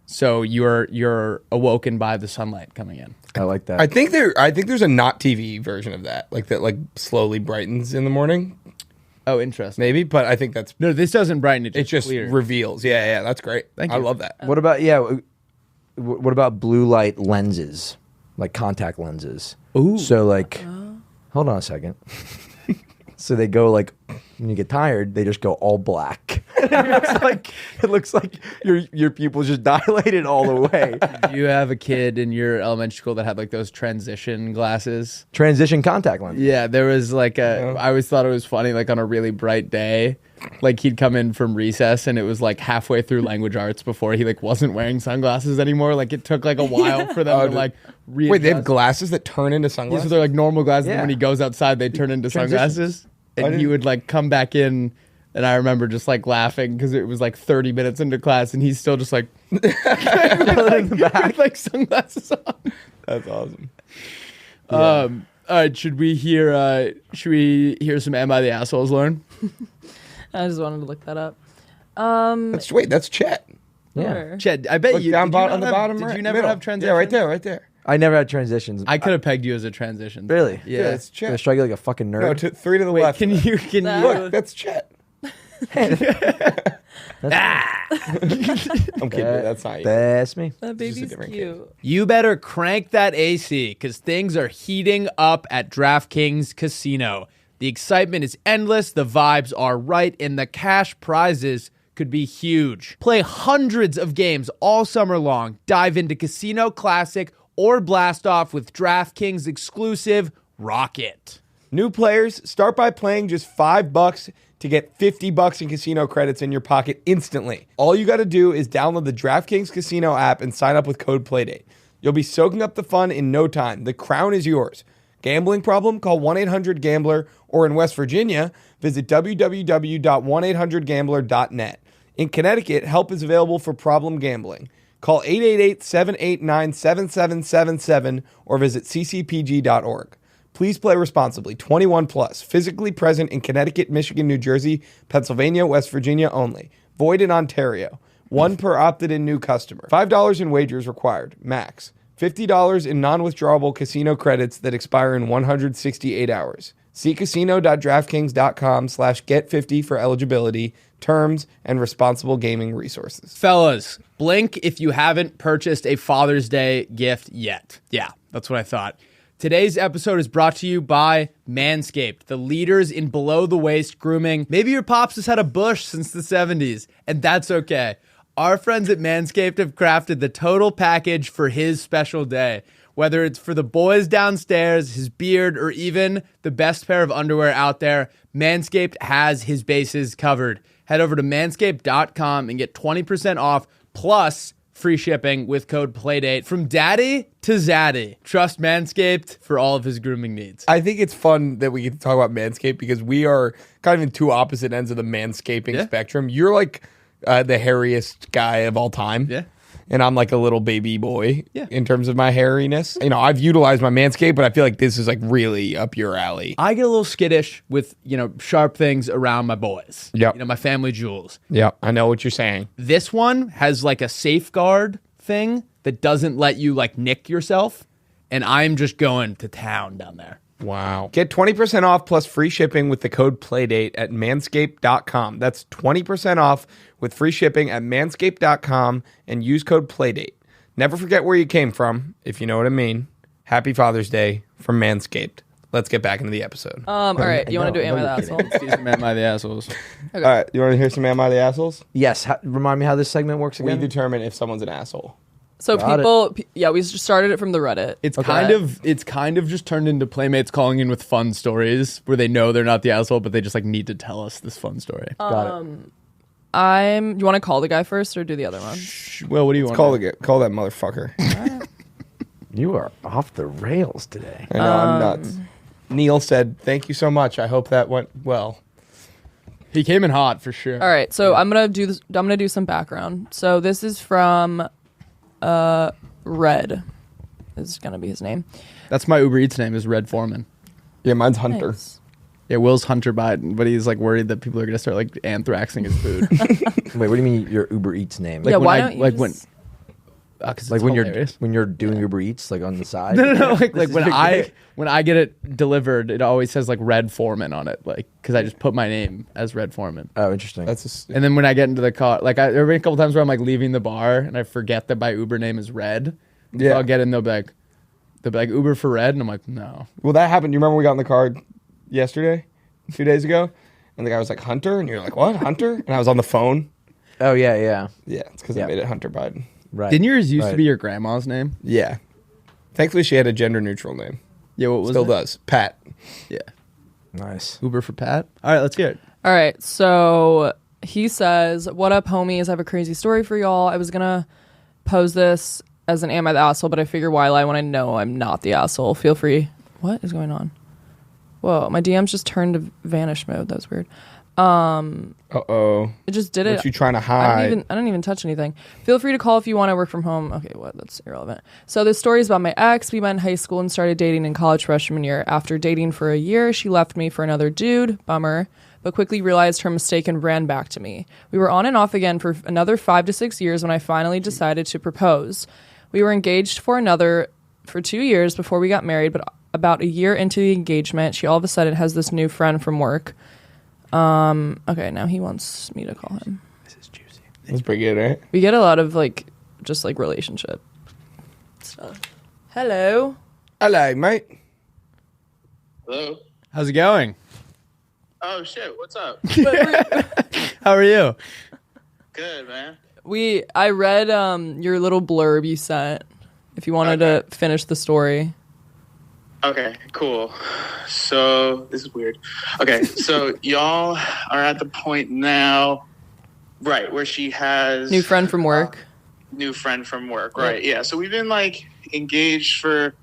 So you're awoken by the sunlight coming in. I like that. I think there's a not TV version of that, like that, like slowly brightens in the morning, Oh, interesting. maybe. But I think that's No, this doesn't brighten it. it. Just clears. reveals. Yeah, that's great. Thank I you. love that. What about what about blue light lenses, like contact lenses? Ooh. So like, hold on a second. So they go like, when you get tired, they just go all black. It looks like your pupils just dilated all the way. You have a kid in your elementary school that had like those transition glasses. Transition contact lenses. Yeah, there was like I always thought it was funny, like on a really bright day, like he'd come in from recess and it was like halfway through language arts before he like wasn't wearing sunglasses anymore. Like it took like a while for them to like readjust. Wait, they have glasses that turn into sunglasses? These are they're like normal glasses. And Yeah. when he goes outside, they turn into sunglasses. And he would like come back in, and I remember just like laughing because it was like 30 minutes into class, and he's still just like with like sunglasses on. That's awesome. All right, should we hear some "Am I the Assholes," Lauren? I just wanted to look that up. That's Chet. Yeah. Chet, I bet Look you down did on the bottom Did right. you never middle. have transitions? Yeah, right there. I never had transitions. I could have pegged you as a transition. Really? Yeah. It's Did I Chet. strike you like a fucking nerd? No, 3 to the left. Can you? Look, that's Chet. I'm kidding. That's not you. That's me. That baby's different cute. You better crank that AC because things are heating up at DraftKings Casino. The excitement is endless, the vibes are right, and the cash prizes could be huge. Play hundreds of games all summer long. Dive into Casino Classic or Blast Off with DraftKings exclusive Rocket. New players, start by playing just $5 to get $50 in casino credits in your pocket instantly. All you got to do is download the DraftKings Casino app and sign up with code PLAYDATE. You'll be soaking up the fun in no time. The crown is yours. Gambling problem? Call 1-800-GAMBLER, or in West Virginia, visit www.1800gambler.net. In Connecticut, help is available for problem gambling. Call 888-789-7777 or visit ccpg.org. Please play responsibly. 21 plus. Physically present in Connecticut, Michigan, New Jersey, Pennsylvania, West Virginia only. Void in Ontario. 1 per opted-in new customer. $5 in wagers required. Max. $50 in non-withdrawable casino credits that expire in 168 hours. See casino.draftkings.com/get50 for eligibility, terms, and responsible gaming resources. Fellas, blink if you haven't purchased a Father's Day gift yet. Yeah, that's what I thought. Today's episode is brought to you by Manscaped, the leaders in below-the-waist grooming. Maybe your pops has had a bush since the 70s, and that's okay. Our friends at Manscaped have crafted the total package for his special day. Whether it's for the boys downstairs, his beard, or even the best pair of underwear out there, Manscaped has his bases covered. Head over to manscaped.com and get 20% off plus free shipping with code PLAYDATE. From daddy to zaddy, trust Manscaped for all of his grooming needs. I think it's fun that we get to talk about Manscaped because we are kind of in two opposite ends of the manscaping spectrum. You're like the hairiest guy of all time. Yeah. And I'm like a little baby boy in terms of my hairiness. You know, I've utilized my Manscaped, but I feel like this is like really up your alley. I get a little skittish with, sharp things around my boys. Yep. My family jewels. Yeah, I know what you're saying. This one has like a safeguard thing that doesn't let you like nick yourself. And I'm just going to town down there. Wow. Get 20% off plus free shipping with the code PLAYDATE at manscaped.com. That's 20% off with free shipping at manscaped.com and use code PLAYDATE. Never forget where you came from, if you know what I mean. Happy Father's Day from Manscaped. Let's get back into the episode. All right. You want to do Am I the Asshole? Let's do some Am I the Assholes. Okay. All right. You want to hear some Am I the Assholes? Yes. Remind me how this segment works We again. determine if someone's an asshole. So we just started it from the Reddit. It's kind of just turned into Playmates calling in with fun stories where they know they're not the asshole, but they just like need to tell us this fun story. Got it. You want to call the guy first or do the other one? Well, what do you want? Call that motherfucker. You are off the rails today. I know, I'm nuts. Neil said, "Thank you so much. I hope that went well." He came in hot for sure. All right, so I'm gonna do this. I'm gonna do some background. So this is from Red. This is gonna be his name. That's my Uber Eats name is Red Foreman. Yeah, mine's Hunter. Nice. Yeah, Will's Hunter Biden, but he's like worried that people are gonna start like anthraxing his food. Wait, what do you mean your Uber Eats name? Like Yeah, when why I- don't you like just... Like when hilarious. you're doing Uber Eats like on the side? No, like This when is when I get it delivered, it always says like Red Foreman on it, like because I just put my name as Red Foreman. Oh, interesting. And then when I get into the car, like there have been a couple times where I'm like leaving the bar and I forget that my Uber name is Red. Yeah. So I'll get in, they'll be like Uber for Red, and I'm like, no. Well, that happened. You remember we got in the car yesterday, 2 days ago, and the guy was like, "Hunter," and you're like, "What, Hunter?" And I was on the phone. Oh yeah. Yeah, it's because I made it Hunter Biden. Right. Didn't yours used to be your grandma's name? Yeah. Thankfully, she had a gender neutral name. Yeah, what was Still it? does. Pat. Yeah. Nice. Uber for Pat. All right, let's hear it. All right, so he says, "What up, homies? I have a crazy story for y'all. I was gonna pose this as an Am I the Asshole, but I figure why lie when I know I'm not the asshole. Feel free." What is going on? Whoa, my DMs just turned to vanish mode. That was weird. Uh-oh. It just did it. What you trying to hide? I don't even touch anything. Feel free to call if you want to work from home. Okay, what? That's irrelevant. So this story is about my ex. We met in high school and started dating in college freshman year. After dating for a year, she left me for another dude. Bummer. But quickly realized her mistake and ran back to me. We were on and off again for another 5 to 6 years when I finally decided to propose. We were engaged for 2 years before we got married, but about a year into the engagement, she all of a sudden has this new friend from work. Okay, now he wants me to call him. This is juicy. That's pretty good, right? We get a lot of just relationship stuff. Hello. Hello, mate. Hello. How's it going? Oh shit! What's up? How are you? Good, man. I read your little blurb you sent. If you wanted to finish the story. Okay, cool. So this is weird. Okay, so y'all are at the point now, right, where she has New friend from work. New friend from work, right? Yeah. So we've been engaged for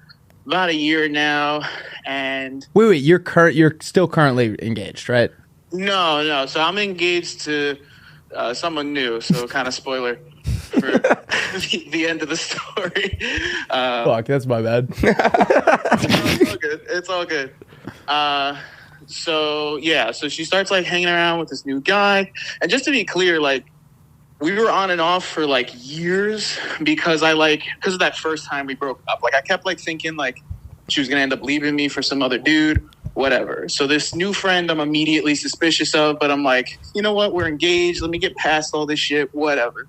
about a year now, and Wait, you're still currently engaged, right? no. So I'm engaged to someone new. So kind of spoiler for the end of the story. Fuck, that's my bad. It's all good. So she starts hanging around with this new guy, and just to be clear, we were on and off for years because because of that first time we broke up. I kept thinking she was gonna end up leaving me for some other dude, whatever. So this new friend I'm immediately suspicious of, but I'm like, you know what? We're engaged. Let me get past all this shit, whatever.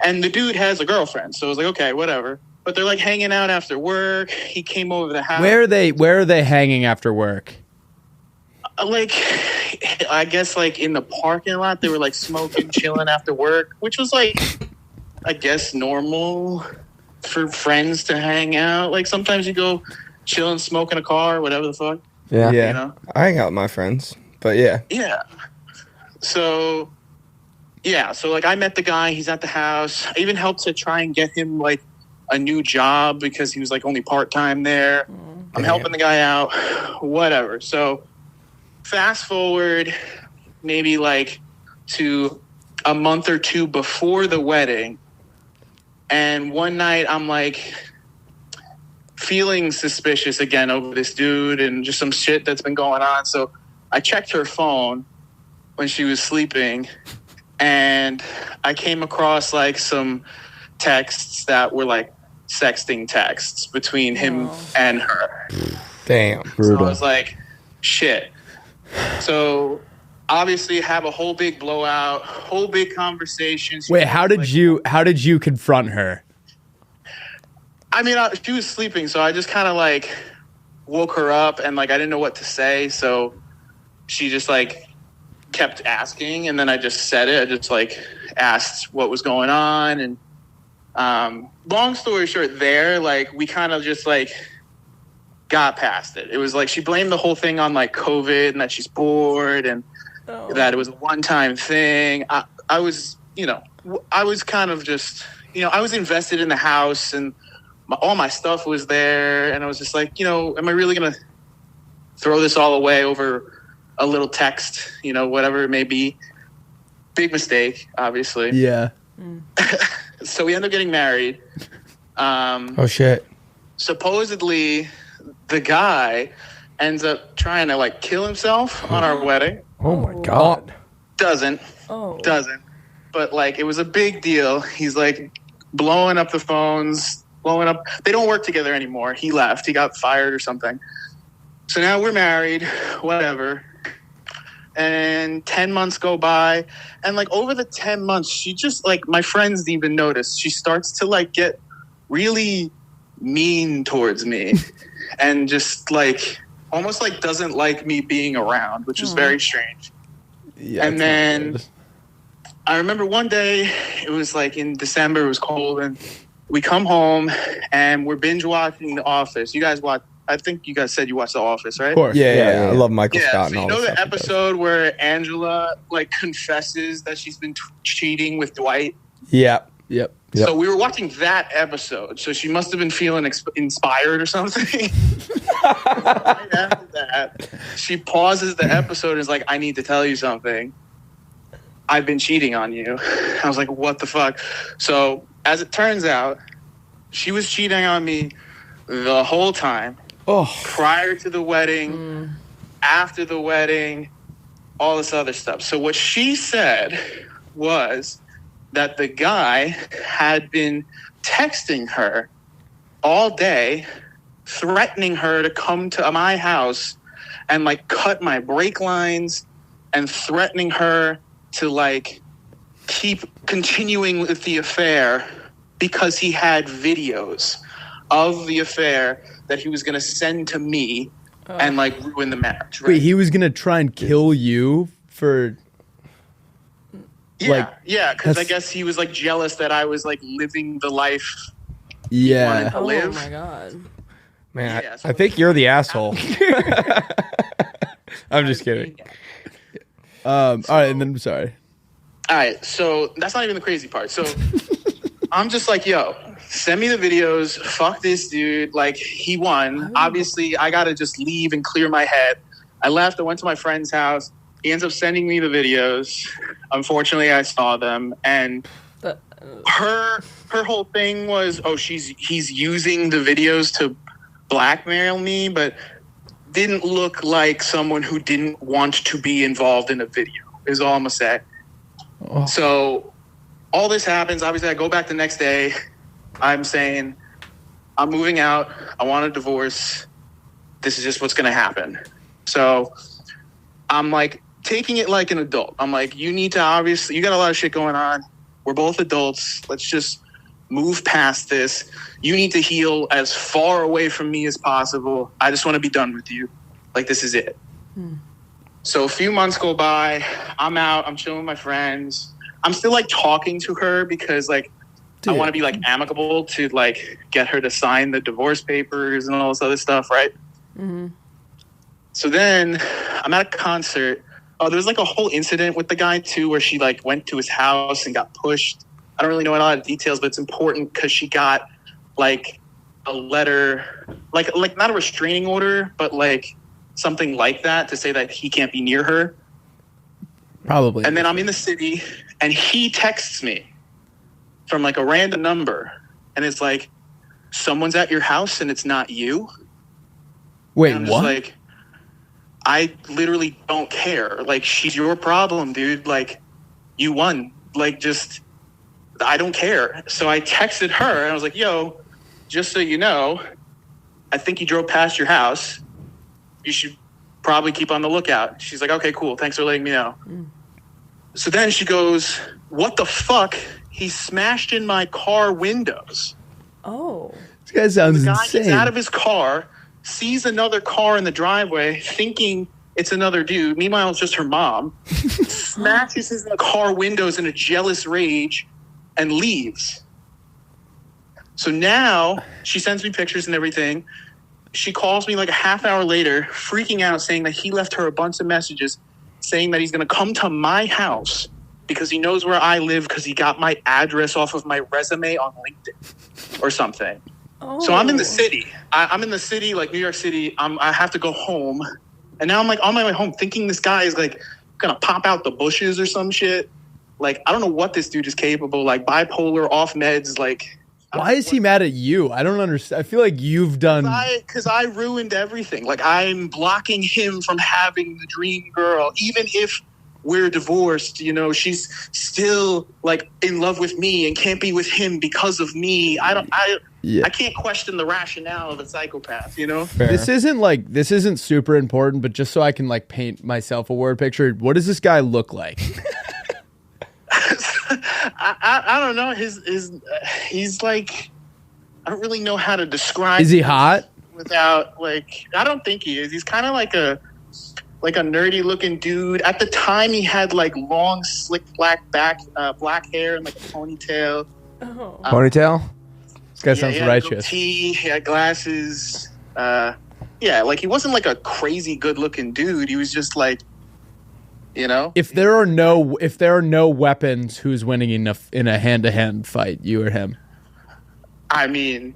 And the dude has a girlfriend, so I was like, okay, whatever. But they're hanging out after work. He came over the house. Where are they hanging after work? I guess in the parking lot, they were smoking, chilling after work, which was I guess, normal for friends to hang out. Like sometimes you go chill and smoke in a car, whatever the fuck. Yeah. Yeah. You know? I hang out with my friends, but yeah. Yeah. So, yeah. So, like, I met the guy. He's at the house. I even helped to try and get him, like, a new job because he was, like, only part-time there. I'm helping the guy out. Whatever. So, fast forward maybe, like, to a month or two before the wedding. And one night I'm like feeling suspicious again over this dude and just some shit that's been going on. So I checked her phone when she was sleeping and I came across like some texts that were like sexting texts between him and her. Damn. So I was like, shit. So obviously have a whole big blowout, whole big conversation. Wait, how did you confront her? I mean, she was sleeping, so I just kind of like woke her up and like I didn't know what to say, so she just like kept asking, and then I just said it. I just like asked what was going on, and long story short, there like we kind of just like got past it. It was like she blamed the whole thing on like COVID and that she's bored and that it was a one-time thing. I was, I was kind of just, I was invested in the house and all my stuff was there. And I was just like, am I really going to throw this all away over a little text, whatever it may be? Big mistake, obviously. Yeah. So we ended up getting married. Oh, shit. Supposedly, the guy ends up trying to, like, kill himself on our wedding. Oh my God. Doesn't. But like it was a big deal. He's like blowing up the phones, They don't work together anymore. He left. He got fired or something. So now we're married, whatever. And 10 months go by. And like over the 10 months, she just like, my friends even noticed, she starts to like get really mean towards me and just like almost like doesn't like me being around, which was very strange. Yeah, and then I remember one day, it was like in December, it was cold, and we come home and we're binge watching The Office. You guys watch, I think you guys said you watched The Office, right? Of course. Yeah. I love Michael Scott so and all you know that the episode where Angela like confesses that she's been cheating with Dwight? Yep. So we were watching that episode. So she must have been feeling inspired or something. Right after that, she pauses the episode and is like, I need to tell you something. I've been cheating on you. I was like, what the fuck? So as it turns out, she was cheating on me the whole time. Prior to the wedding, after the wedding, all this other stuff. So what she said was that the guy had been texting her all day, threatening her to come to my house and like cut my brake lines and threatening her to like keep continuing with the affair because he had videos of the affair that he was going to send to me and like ruin the marriage. Right? Wait, he was going to try and kill you for... because I guess he was like jealous that I was like living the life he wanted to live. Oh my God. Man, I think you're the asshole. I'm just kidding. All right, and then sorry. All right, so that's not even the crazy part. So I'm just like, yo, send me the videos. Fuck this dude. Like, he won. Obviously, I got to just leave and clear my head. I left. I went to my friend's house. He ends up sending me the videos. Unfortunately, I saw them. And her whole thing was, he's using the videos to blackmail me, but didn't look like someone who didn't want to be involved in a video, is all I'm going to say. So all this happens. Obviously, I go back the next day. I'm saying, I'm moving out. I want a divorce. This is just what's going to happen. So I'm like taking it like an adult. I'm like, you need to obviously, you got a lot of shit going on. We're both adults. Let's just move past this. You need to heal as far away from me as possible. I just want to be done with you. Like, this is it. So a few months go by. I'm out. I'm chilling with my friends. I'm still like talking to her because like I want to be like amicable to like get her to sign the divorce papers and all this other stuff, right? Mm-hmm. So then I'm at a concert. Oh, there was like a whole incident with the guy too, where she like went to his house and got pushed. I don't really know a lot of details, but it's important because she got like a letter, like not a restraining order, but like something like that to say that he can't be near her. Probably. And then I'm in the city and he texts me from like a random number. And it's like, someone's at your house and it's not you. Wait, and I'm what? Just like, I literally don't care. Like, she's your problem, dude. Like, you won. Like, just, I don't care. So I texted her and I was like, yo, just so you know, I think he drove past your house. You should probably keep on the lookout. She's like, okay, cool. Thanks for letting me know. So then she goes, what the fuck? He smashed in my car windows. Oh. This guy sounds the guy insane. gets out of his car, sees another car in the driveway, thinking it's another dude. Meanwhile, it's just her mom. Smashes his car windows in a jealous rage and leaves. So now she sends me pictures and everything. She calls me like a half hour later, freaking out, saying that he left her a bunch of messages saying that he's going to come to my house because he knows where I live because he got my address off of my resume on LinkedIn or something. Oh. So I'm in the city. I'm in the city, like New York City. I have to go home. And now I'm like on my way home thinking this guy is like going to pop out the bushes or some shit. Like, I don't know what this dude is capable, like bipolar, off meds, like... Why is he mad at you? I don't understand. I feel like you've done... Because I ruined everything. Like, I'm blocking him from having the dream girl. Even if we're divorced, you know, she's still, like, in love with me and can't be with him because of me. I can't question the rationale of a psychopath, you know? Fair. This isn't super important, but just so I can, like, paint myself a word picture, what does this guy look like? I don't know. He's like, I don't really know how to describe. Is he hot? Without like, I don't think he is. He's kind of like a nerdy looking dude. At the time, he had like long, slick black hair and like a ponytail. Oh. Ponytail. This guy sounds righteous. He had glasses. Like he wasn't like a crazy good looking dude. He was just like. You know, if there are no weapons, who's winning in a hand-to-hand fight, you or him? I mean,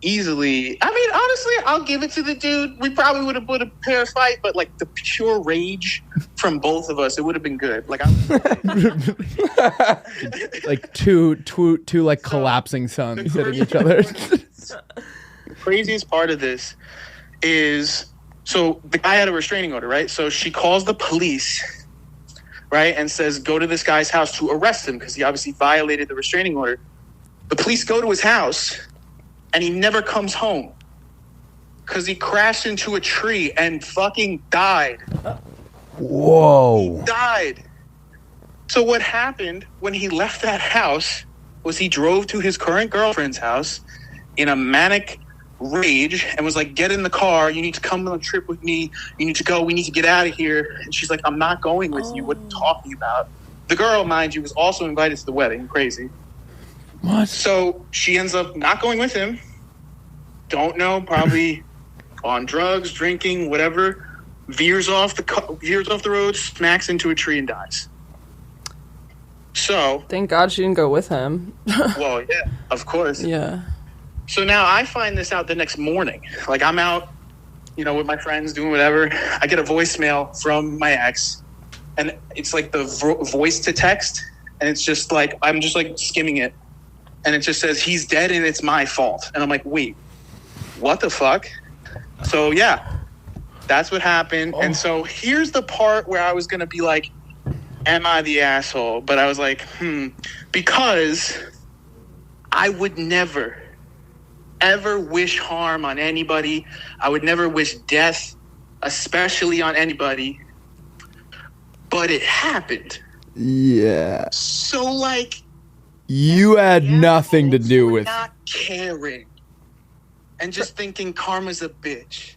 easily. I mean, honestly, I'll give it to the dude. We probably would have put a fair fight, but like the pure rage from both of us, it would have been good. Like, like two like collapsing suns hitting each other. The craziest part of this is. So the guy had a restraining order, right? So she calls the police, right, and says, go to this guy's house to arrest him because he obviously violated the restraining order. The police go to his house, and he never comes home because he crashed into a tree and fucking died. Whoa. He died. So what happened when he left that house was he drove to his current girlfriend's house in a manic rage and was like, get in the car, you need to come on a trip with me, you need to go, we need to get out of here. And she's like, I'm not going with you, what are you talking about? The girl, mind you, was also invited to the wedding. Crazy. What? So she ends up not going with him. Don't know, probably on drugs, drinking, whatever. Veers off the road, smacks into a tree and dies. So thank God she didn't go with him. Well, yeah, of course. Yeah. So now I find this out the next morning. Like, I'm out, you know, with my friends doing whatever. I get a voicemail from my ex, and it's like the voice to text, and it's just like, I'm just like skimming it, and it just says, he's dead and it's my fault. And I'm like, wait, what the fuck? So yeah, that's what happened. Oh. And so here's the part where I was going to be like, am I the asshole? But I was like, because I would never ever wish harm on anybody. I would never wish death, especially on anybody. But it happened. Yeah. So like, you had nothing to do with not caring and just thinking karma's a bitch.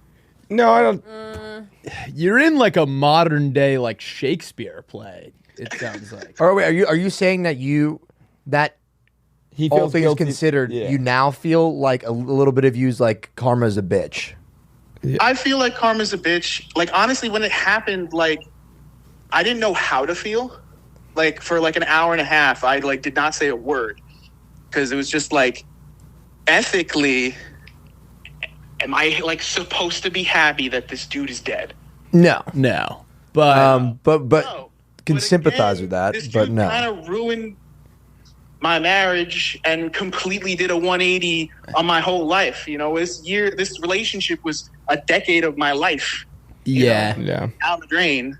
No, I don't. You're in like a modern day like Shakespeare play. It sounds like. Or wait, are you saying that he all feels things guilty. considered, Yeah. you now feel like a little bit of you's like karma's a bitch. I feel like karma's a bitch. Like, honestly, when it happened, like, I didn't know how to feel. Like, for like an hour and a half, I like did not say a word because it was just like, ethically, am I like supposed to be happy that this dude is dead? No. But But No. can But sympathize again, with that, this but dude no. kind of ruined my marriage and completely did a 180 on my whole life. You know, this relationship was a decade of my life yeah. down the drain.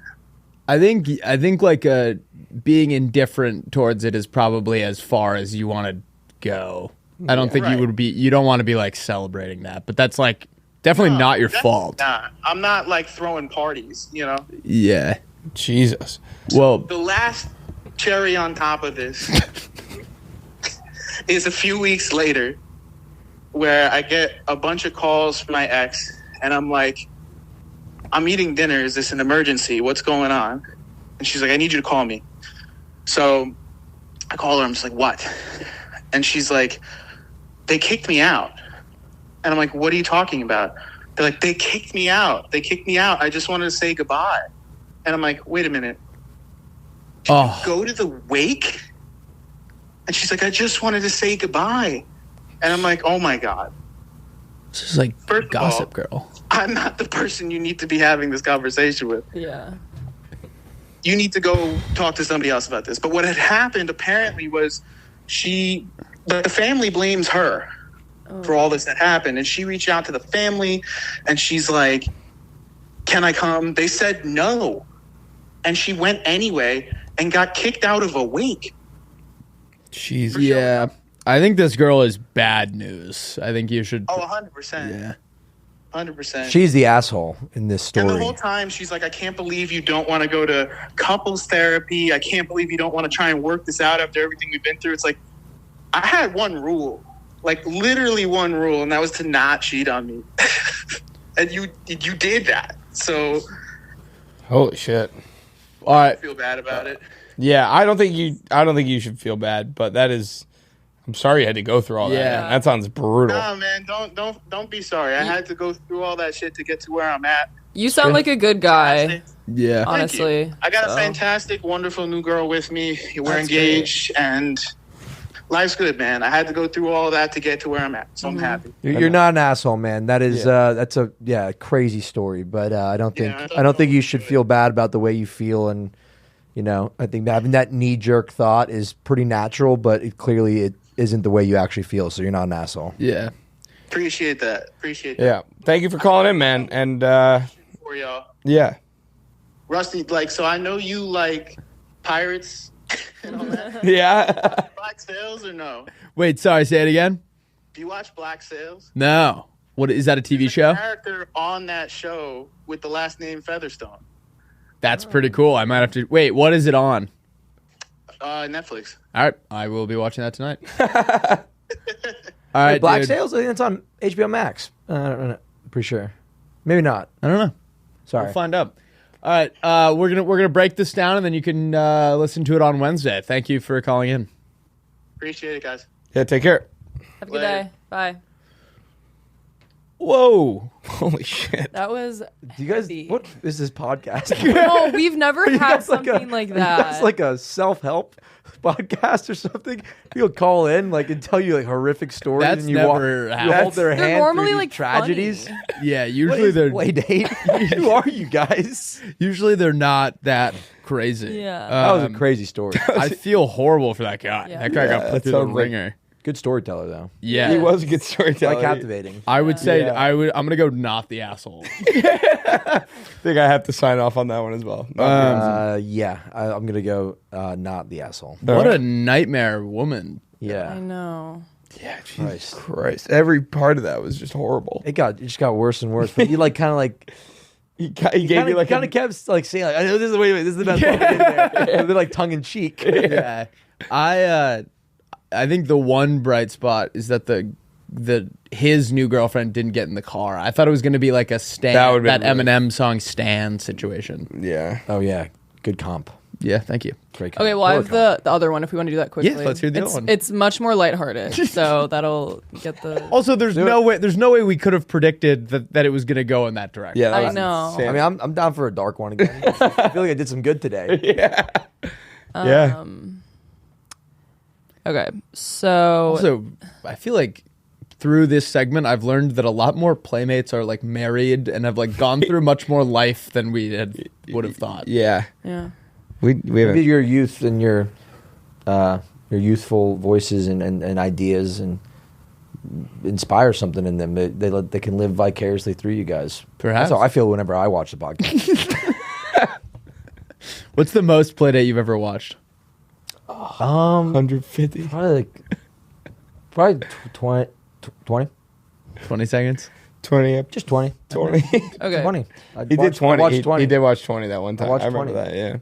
I think like being indifferent towards it is probably as far as you want to go. I don't think you don't want to be like celebrating that, but that's like definitely not your fault. Nah, I'm not like throwing parties, you know? Yeah. Jesus. Well, The last cherry on top of this is a few weeks later where I get a bunch of calls from my ex and I'm like, I'm eating dinner. Is this an emergency? What's going on? And she's like, I need you to call me. So I call her. I'm just like, what? And she's like, they kicked me out. And I'm like, what are you talking about? They're like, they kicked me out. They kicked me out. I just wanted to say goodbye. And I'm like, wait a minute. Go to the wake? And she's like, I just wanted to say goodbye. And I'm like, oh my God. this is like First of Gossip all, Girl. I'm not the person you need to be having this conversation with. Yeah. You need to go talk to somebody else about this. But what had happened apparently was the family blames her for all this that happened. And she reached out to the family and she's like, can I come? They said no. And she went anyway and got kicked out of a wake. Jesus. Yeah. I think this girl is bad news. I think you should. Oh, 100%. Yeah. 100%. She's the asshole in this And the story. whole time she's like, I can't believe you don't want to go to couples therapy. I can't believe you don't want to try and work this out after everything we've been through. It's like, I had one rule, like literally one rule, and that was to not cheat on me. And you did that. So Holy shit. All I right. feel bad about it. Yeah, I don't think you should feel bad, but that is. I'm sorry you had to go through all that. Yeah. Man. That sounds brutal. No, man, don't be sorry. I had to go through all that shit to get to where I'm at. You sound like a good guy, Yeah. Thank honestly. you. I got a So. fantastic, wonderful new girl with me. We're That's engaged, and life's good, man. I had to go through all that to get to where I'm at, so I'm happy. You're not an asshole, man. That is that's a crazy story, but I don't think you should feel bad about the way you feel, and I think having that knee jerk thought is pretty natural, but it isn't the way you actually feel, so you're not an asshole. Yeah. Appreciate that. Yeah. Thank you for calling in, man. And For y'all. yeah. Rusty, so I know you like pirates and all that. Yeah. Black Sails or no? Wait, sorry, say it again? Do you watch Black Sails? No. What is that, a TV There's show? a character on that show with the last name Featherstone. That's pretty cool. I might have to. Wait, what is it on? Netflix. All right. I will be watching that tonight. All right. Black dude. Sails, I think it's on HBO Max. I don't know. Pretty sure. Maybe not. I don't know. Sorry. We'll find out. All right. We're gonna break this down and then you can listen to it on Wednesday. Thank you for calling in. Appreciate it, guys. Yeah, take care. Have a good Later. day. Bye. Whoa. Holy shit. That was. Do you guys? heavy. What is this podcast? No, we've never Are you had guys like something like that. That's like a self-help podcast or something. People call in and tell you horrific stories, That's and you never you happened. hold their They're hand normally, through these tragedies. funny. Yeah. What Usually is they're play date? Who are you guys? usually they're not that crazy. Yeah. That was a crazy story. I feel horrible for that guy. Yeah. That guy got Yeah, put that through the sounds like- ringer. Good storyteller though. Yeah. He was a good storyteller. Like captivating. I would say Yeah. I'm gonna go not the asshole. I think I have to sign off on that one as well. Yeah, I'm gonna go. Not the asshole. What a nightmare woman. I Yeah, know. Yeah, Jesus Christ. Every part of that was just horrible. it just got worse and worse. But you kind of like. He gave you like kind of kept saying I know this is wait, this is the best part in there. They're like tongue in cheek. Yeah. I think the one bright spot is that his new girlfriend didn't get in the car. I thought it was going to be like a Stan, That would've been that really- Eminem song Stan situation. Yeah. Oh yeah, good comp. Yeah, thank you. Okay, well, I have the other one if we want to do that quickly. Yes, let's hear the other one. It's much more lighthearted, so that'll get the... Also, there's no way we could have predicted that it was going to go in that direction. Yeah, I know. I mean, I'm down for a dark one again. I feel like I did some good today. Yeah. Yeah. Okay, so... Also, I feel like through this segment, I've learned that a lot more playmates are like married and have like gone through much more life than we would have thought. Yeah. Yeah. We Maybe haven't. your youth and your youthful voices and ideas and inspire something in them. They can live vicariously through you guys. Perhaps. That's how I feel whenever I watch the podcast. What's the most play date you've ever watched? 150. Probably 20. 20 seconds? 20. Just 20. 20. Okay. 20. He did 20. I watched 20. He did watch 20 that one time. watched I remember 20. that, yeah.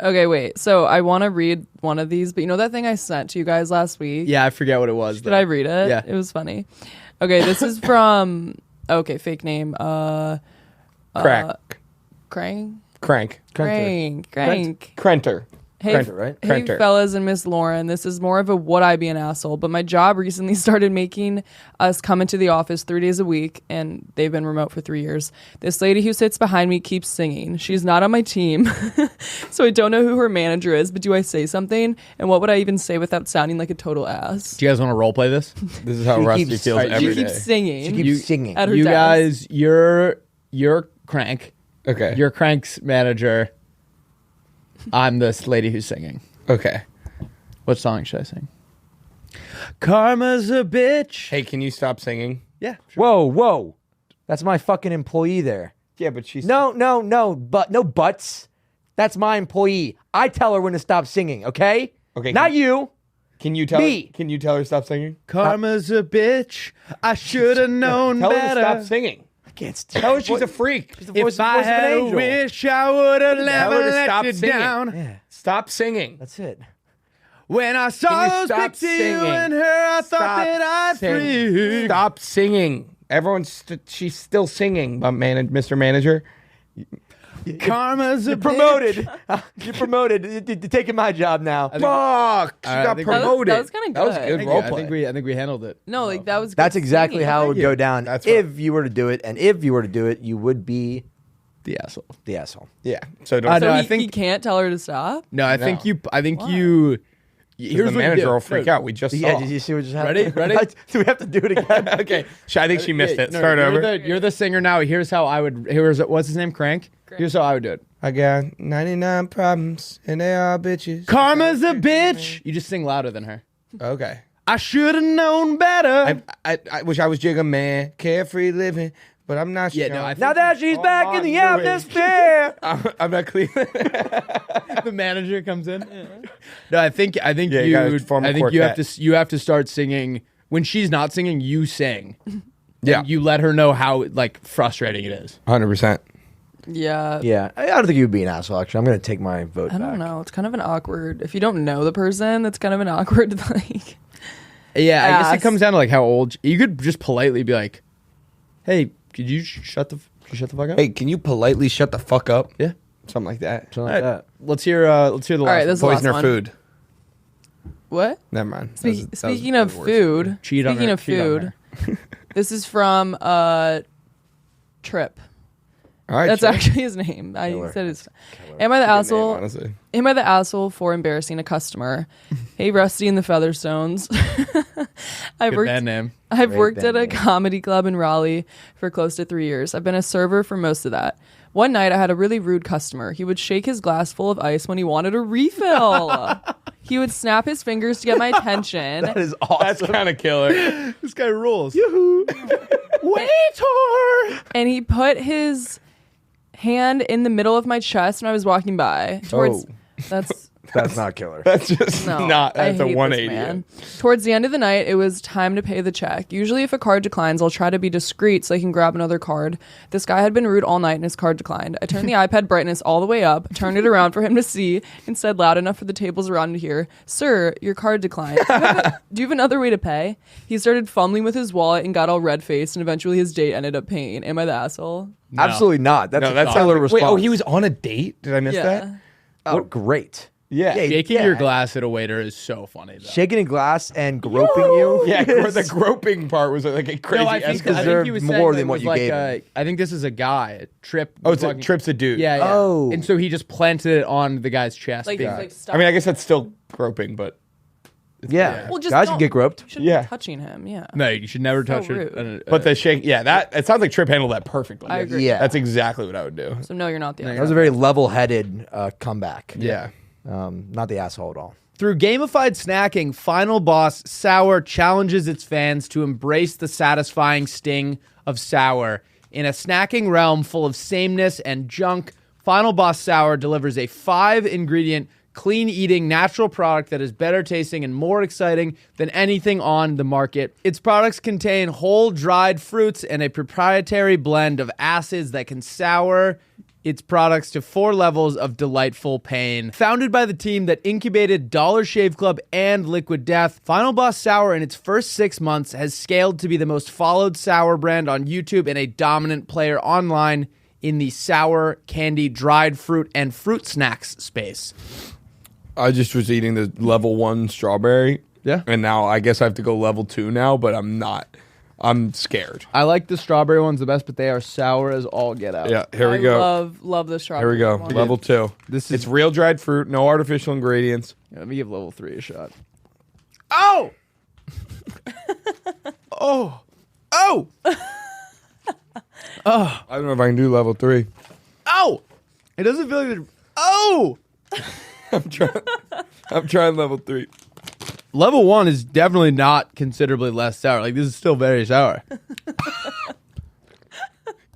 Okay, wait. So I want to read one of these, but you know that thing I sent to you guys last week? Yeah, I forget what it was. Did I read it? Yeah. It was funny. Okay, this is from... Okay, fake name. Crank. Crank? Crank. Crank. Crenter. Hey, Crenter, right? hey Crenter. fellas and Miss Lauren, this is more of a would I be an asshole, but my job recently started making us come into the office 3 days a week, and they've been remote for 3 years. This lady who sits behind me keeps singing. She's not on my team, so I don't know who her manager is, but do I say something? And what would I even say without sounding like a total ass? Do you guys want to role play this? This is how She Rusty keeps- feels Alright, every She day. keeps singing. She keeps singing. At her You desk. guys, you're Crank. Okay. You're Crank's manager. I'm this lady who's singing. Okay. What song should I sing? Karma's a bitch. Hey, can you stop singing? Yeah. Sure. Whoa. That's my fucking employee there. Yeah, but she's... No, but no buts. That's my employee. I tell her when to stop singing, okay? Okay, Not you. Can you tell Me. her? Can you tell her stop singing? Karma's a bitch. I should have known Tell better. her to stop singing. I can't Tell her she's a freak. voice If I of an had a angel. wish, I would have Tell never her to let stop you singing. down. Yeah, Stop singing. that's it. When I Can saw you those stop pics of you singing? and her, I thought that I'd singing. freak. Stop singing. She's still singing, Mr. Manager. Karma's a You're promoted. You're promoted. You're taking my job now. Fuck! She I got think promoted. that was kinda That was good. good Thank role you. play. I think we handled it. No, like that was That's good exactly singing. how it would go down That's if you were to do it. And if you were to do it, you would be The asshole. the asshole. Yeah. So don't. I So know, he, I think- he can't tell her to stop? No, I No. think you. Here's Here's the what you manager do. will freak No, out. We just Yeah, saw. did you see what just happened? Ready? Do we have to do it again? Okay. I think she missed it. No, Start over. You're the singer now. Here's how I would. What's his name? Crank. Here's how I would do it. I got 99 problems and they all bitches. Karma's a bitch. You just sing louder than her. Okay. I should have known better. I wish I was Jigga Man, carefree living, but I'm not. Yeah, sure. no, I think- Now that she's Oh, back in the Martin Lewis. atmosphere. I'm not clear. the manager comes in. No, I think Yeah, you gotta form a I think you have quartet. to start singing when she's not singing. You sing. Yeah. And you let her know how like frustrating it is. 100%. Yeah. Yeah, I don't think you'd be an asshole. Actually, I'm going to take my vote I back. don't know. It's kind of an awkward. If you don't know the person, that's kind of an awkward like. Yeah, I guess Ass. it comes down to like how old you could just politely be like, "Hey, could you shut the fuck up?" Hey, can you politely shut the fuck up? Yeah. Something like that. Something All like right, that. let's hear the last All right, one. this is the Poison last or one. food? What? Never mind. Speaking of food, Cheat on speaking her, of cheat on food, this is from Trip. All right, That's sure. actually his name. I Killer. said his. Am I the Good name, asshole? honestly. Am I the asshole for embarrassing a customer? Hey, Rusty and the Featherstones. I've Good worked. band name. I've Great worked at band a name. comedy club in Raleigh for close to 3 years. I've been a server for most of that. One night, I had a really rude customer. He would shake his glass full of ice when he wanted a refill. He would snap his fingers to get my attention. That is awesome. That's kind of killer. This guy rules. Waiter! And he put his hand in the middle of my chest when I was walking by. Towards That's not killer. That's just no, not. I That's a hate this 180. man. Towards the end of the night, it was time to pay the check. Usually, if a card declines, I'll try to be discreet so I can grab another card. This guy had been rude all night and his card declined. I turned the iPad brightness all the way up, turned it around for him to see, and said loud enough for the tables around to hear, "Sir, your card declined. Do you have another way to pay?" He started fumbling with his wallet and got all red-faced, and eventually his date ended up paying. Am I the asshole? No. Absolutely not. That's No, a that's killer not. response. Wait, oh, he was on a date? Did I miss Yeah. that? Oh, great. Yeah. Shaking your glass at a waiter is so funny, though. Shaking a glass and groping you. Yeah, the groping part was like a crazy I think he was more saying than what you gave him. I think this is a guy. Trip. Trip's a dude. Yeah. Oh. And so he just planted it on the guy's chest. Like, being- I mean, I guess that's still groping, but Yeah. Well, just guys don't- can get groped. You shouldn't be touching him. Yeah. no, you should never So touch rude. it. but the shake, that it sounds like Trip handled that perfectly. I agree. Yeah. That's exactly what I would do. So no, you're not the That asshole. was a very level-headed comeback. Yeah. Not the asshole at all. Through gamified snacking, Final Boss Sour challenges its fans to embrace the satisfying sting of sour. In a snacking realm full of sameness and junk, Final Boss Sour delivers a 5-ingredient, clean-eating, natural product that is better tasting and more exciting than anything on the market. Its products contain whole dried fruits and a proprietary blend of acids that can sour its products to 4 levels of delightful pain. Founded by the team that incubated Dollar Shave Club and Liquid Death, Final Boss Sour in its first 6 months has scaled to be the most followed sour brand on YouTube and a dominant player online in the sour, candy, dried fruit, and fruit snacks space. I just was eating the level 1 strawberry. Yeah. And now I guess I have to go level 2 now, but I'm not. I'm scared. I like the strawberry ones the best, but they are sour as all get out. Yeah, here we go. Love the strawberry. Here we go. one. Level 2. This is- It's real dried fruit, no artificial ingredients. Yeah, let me give level 3 a shot. Oh! oh! Oh! I don't know if I can do level 3. Oh! It doesn't feel like the... Oh! I'm trying level 3. Level 1 is definitely not considerably less sour. Like, this is still very sour.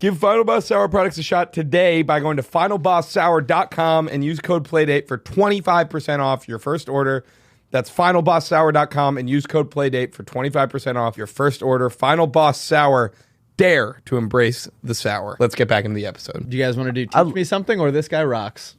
Give Final Boss Sour products a shot today by going to finalbosssour.com and use code PLAYDATE for 25% off your first order. That's finalbosssour.com and use code PLAYDATE for 25% off your first order. Final Boss Sour. Dare to embrace the sour. Let's get back into the episode. Do you guys want to do Teach Me Something or This Guy Rocks?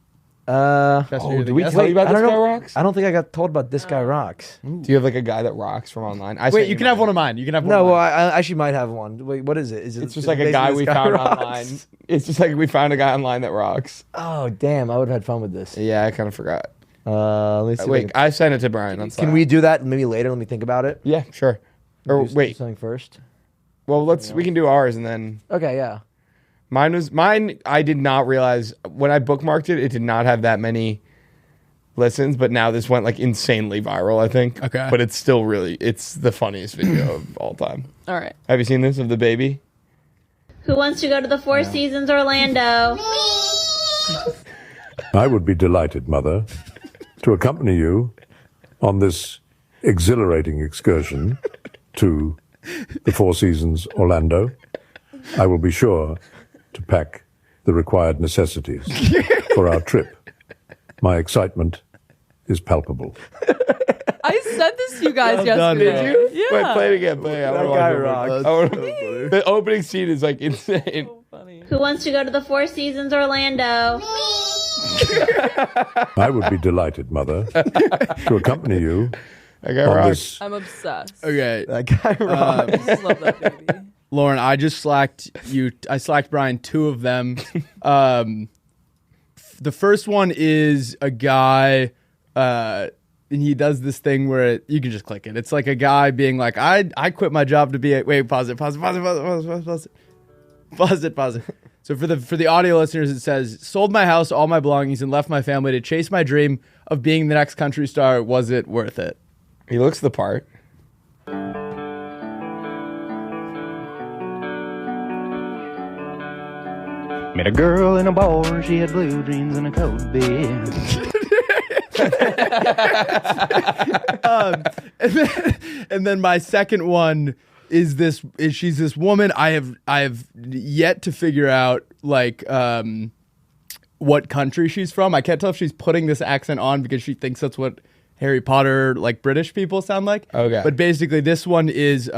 Did we tell you about This Guy Rocks? I don't think I got told about This Guy Rocks. Do you have like a guy that rocks from online? Wait, you can have one of mine. You can have one No, of well, mine. I actually might have one. Wait, what is it? It's just like a guy we found online. It's just like we found a guy online that rocks. Oh, damn. I would have had fun with this. Yeah, I kind of forgot. Let me see. Wait, I sent it to Brian. Can we do that maybe later? Let me think about it. Yeah, sure. Or Do wait. something first. Well, we can do ours and then Okay, yeah. mine. I did not realize when I bookmarked it, it did not have that many listens, but now this went like insanely viral, I think. Okay. But it's still it's the funniest video of all time. All right. Have you seen this of the baby? Who wants to go to the Four Seasons Orlando? I would be delighted, Mother, to accompany you on this exhilarating excursion to the Four Seasons Orlando. I will be sure to pack the required necessities for our trip. My excitement is palpable. I said this to you guys done, yesterday. bro. Yeah. Wait, play it again. Play it. That guy rocks. The opening scene is like insane. Who wants to go to the Four Seasons Orlando? I would be delighted, Mother, to accompany you That guy on rocks. this. I'm obsessed. Okay. That guy rocks. I just love that baby. Lauren, I just slacked you. I slacked Brian 2 of them. The first one is a guy, and he does this thing where you can just click it. It's like a guy being like, I quit my job to be a... Wait, pause it. So for the audio listeners, it says, sold my house, all my belongings, and left my family to chase my dream of being the next country star. Was it worth it? He looks the part. Met a girl in a bar, she had blue jeans and a coat bed. And then my second one is she's this woman. I have yet to figure out like what country she's from. I can't tell if she's putting this accent on because she thinks that's what Harry Potter like British people sound like. Okay. But basically this one is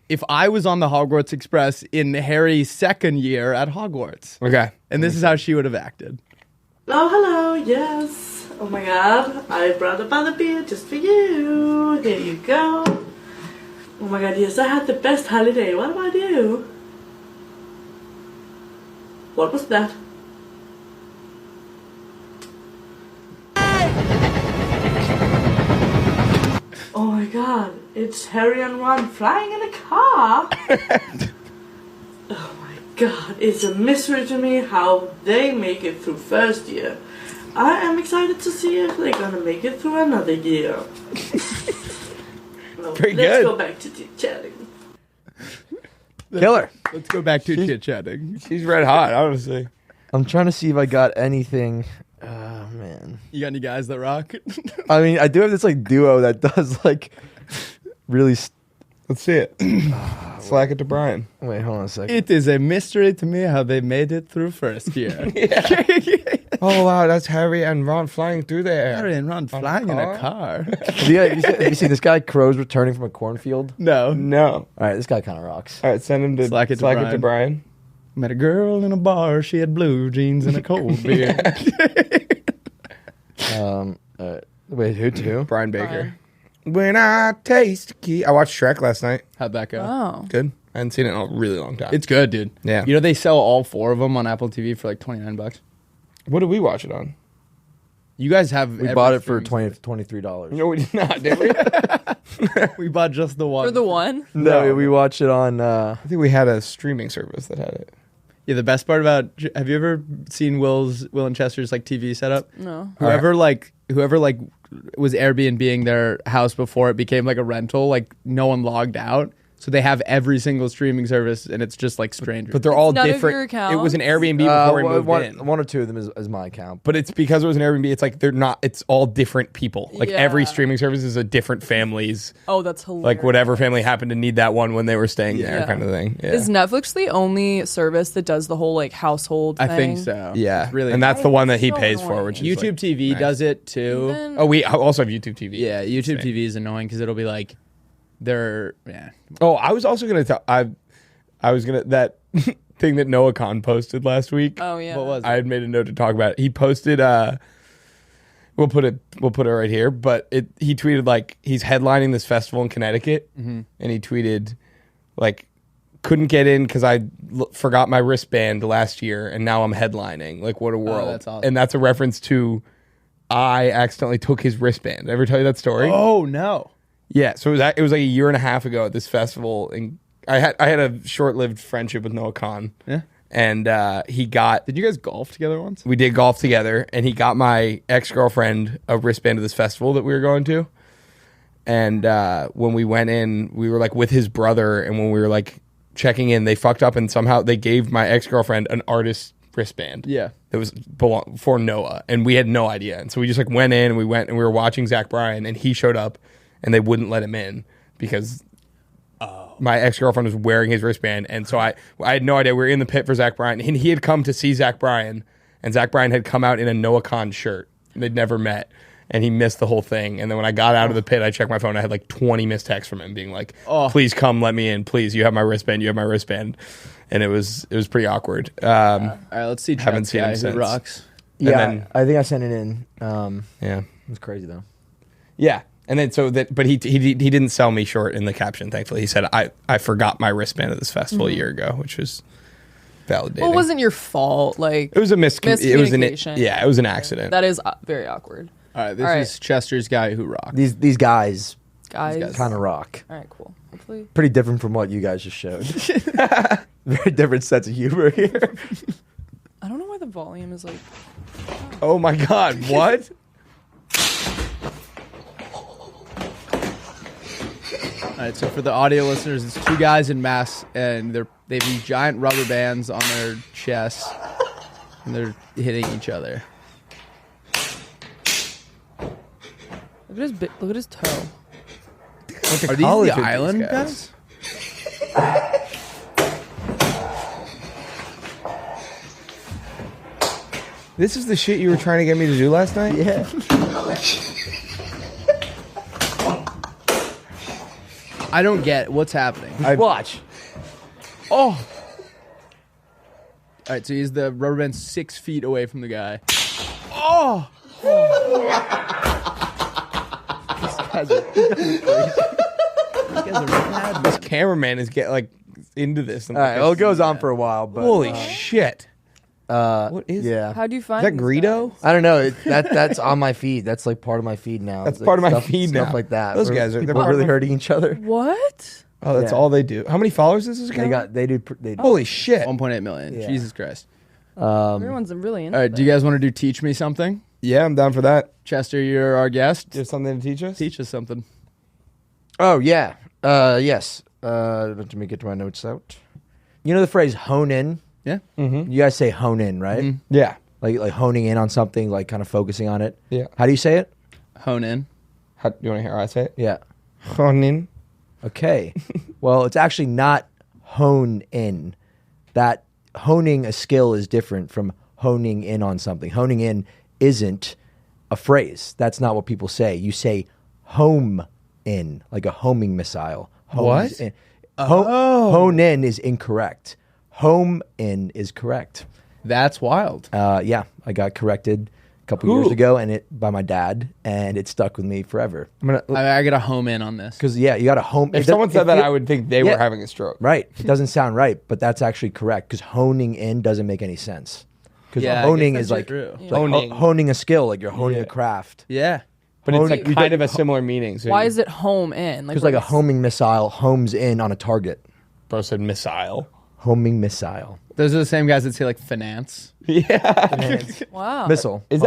if I was on the Hogwarts Express in Harry's second year at Hogwarts. Okay. And this is how she would have acted. Oh, hello, yes. Oh my god, I brought a bottle of beer just for you. Here you go. Oh my god, yes, I had the best holiday. What about you? What was that? Oh my god, it's Harry and Ron flying in a car. Oh my god, it's a mystery to me how they make it through first year. I am excited to see if they're gonna make it through another year. Well, Pretty let's good. go back to chatting. Killer. Let's go back to chit-chatting. She's red hot, honestly. I'm trying to see if I got anything. Oh man. You got any guys that rock? I mean, I do have this like duo that does like really. Let's see it. Slack it to Brian. Wait, hold on a second. It is a mystery to me how they made it through first year. Oh wow, that's Harry and Ron flying through the air. Harry and Ron flying in a car. Have you seen this guy Crow's returning from a cornfield? No. No. All right, this guy kind of rocks. All right, send him to Slack it to Brian. Met a girl in a bar. She had blue jeans and a cold beer. Wait, who to? Brian Baker. When I taste key. I watched Shrek last night. How'd that go? Oh. Good. I hadn't seen it in a really long time. It's good, dude. Yeah. You know they sell all 4 of them on Apple TV for like $29. What did we watch it on? You guys have. We bought it for $23. No, we did not, did we? We bought just the one. For the one? No, we watched it on. I think we had a streaming service that had it. Yeah, the best part about. Have you ever seen Will and Chester's like TV setup? No. Whoever was Airbnb-ing their house before it became like a rental, like no one logged out. So they have every single streaming service, and it's just like strangers. But they're all none of different. your accounts? It was an Airbnb before we moved in. One or two of them is my account. But it's because it was an Airbnb. It's like they're not. It's all different people. Like every Yeah. streaming service is a different family's. Oh, that's hilarious. Like whatever family happened to need that one when they were staying there, Yeah. kind of thing. Yeah. Is Netflix the only service that does the whole like household thing? I think so. Yeah, It's really. and that's the one that he so pays for, annoying. which is YouTube like, TV nice. does it too. Even- Oh, we also have YouTube TV. Yeah, YouTube TV is annoying because it'll be like, yeah. Oh, I was also gonna tell. I was gonna that thing that Noah Khan posted last week. Oh yeah. What was it? I had made a note to talk about it. He posted. We'll put it right here. But he tweeted like he's headlining this festival in Connecticut, and he tweeted like couldn't get in because I forgot my wristband last year, and now I'm headlining. Like what a world! That's awesome. And that's a reference to I accidentally took his wristband. Ever tell you that story? Oh no. Yeah, so it was like a year and a half ago at this festival, and I had a short-lived friendship with Noah Khan. Yeah. And he got. Did you guys golf together once? We did golf together, and he got my ex-girlfriend a wristband to this festival that we were going to. And when we went in, we were like with his brother, and when we were like checking in, they fucked up, and somehow they gave my ex-girlfriend an artist wristband. Yeah. That was for Noah, and we had no idea. And so we just like went in, and we were watching Zach Bryan, and he showed up. And they wouldn't let him in because my ex-girlfriend was wearing his wristband. And so I had no idea. We were in the pit for Zach Bryan. And he had come to see Zach Bryan. And Zach Bryan had come out in a Noah Khan shirt. They'd never met. And he missed the whole thing. And then when I got out of the pit, I checked my phone. I had like 20 missed texts from him being like, please come, let me in. Please, you have my wristband. You have my wristband. And it was pretty awkward. All right, let's see. Haven't seen him who since. rocks. Yeah, then- I think I sent it in. Yeah. It was crazy though. Yeah. And then but he didn't sell me short in the caption, thankfully. He said, I forgot my wristband at this festival a year ago, which was validating. Well, it wasn't your fault. Like It was a miscommunication. it was an accident. That is very awkward. All right, this is Chester's guy who rocks. These guys Guys. kind of rock. All right, cool. Hopefully. Pretty different from what you guys just showed. Very different sense of humor here. I don't know why the volume is like. Oh my God, what? All right, so for the audio listeners, it's 2 guys in masks, and they have these giant rubber bands on their chests, and they're hitting each other. Look at his toe. Are these the island guys? This is the shit you were trying to get me to do last night? Yeah. I don't get what's happening. Watch. Oh. All right, so he's the rubber band 6 feet away from the guy. Oh. This cameraman is getting like into this. All right, well, it goes on for a while, but holy shit. What is yeah. How do you Is find that these Greedo? guys? I don't know. That's on my feed. That's like part of my feed now. That's It's part of like my stuff, feed stuff now. like that. Those guys are they're people part of really my- hurting each other. What? Oh, that's Yeah. all they do. How many followers does this guy? They do. Holy shit! 1.8 million. Yeah. Jesus Christ. Everyone's really into All right, do you guys want to do Teach Me Something? Yeah, I'm down for that. Chester, you're our guest. Do you have something to teach us? Teach us something. Oh yeah. Yes. Let me get my notes out. You know the phrase "hone in." Yeah. Mm-hmm. You guys say "hone in," right? Yeah. Like honing in on something, like kind of focusing on it. Yeah. How do you say it? Hone in. How, you want to hear how I say it? Yeah. Honin. Okay. Well, it's actually not hone in. That honing a skill is different from honing in on something. Honing in isn't a phrase. That's not what people say. You say home in, like a homing missile. Homes What? in. Hone in is incorrect. Home in is correct. That's wild. Yeah, I got corrected a couple years ago, and by my dad, and it stuck with me forever. I got to home in on this. Because yeah, you got to home. If someone said that, I would think they were having a stroke. Right. It doesn't sound right, but that's actually correct because honing in doesn't make any sense. Because Yeah, I honing guess is that's like, true. it's like honing a skill, like you're honing a craft. Yeah. But it's Hone- like you kind don't- of a similar meaning. So Why is it home in? Because like a homing missile homes in on a target. Bro said missile. Homing missile. Those are the same guys that say like finance. Yeah. Wow. Missile. Is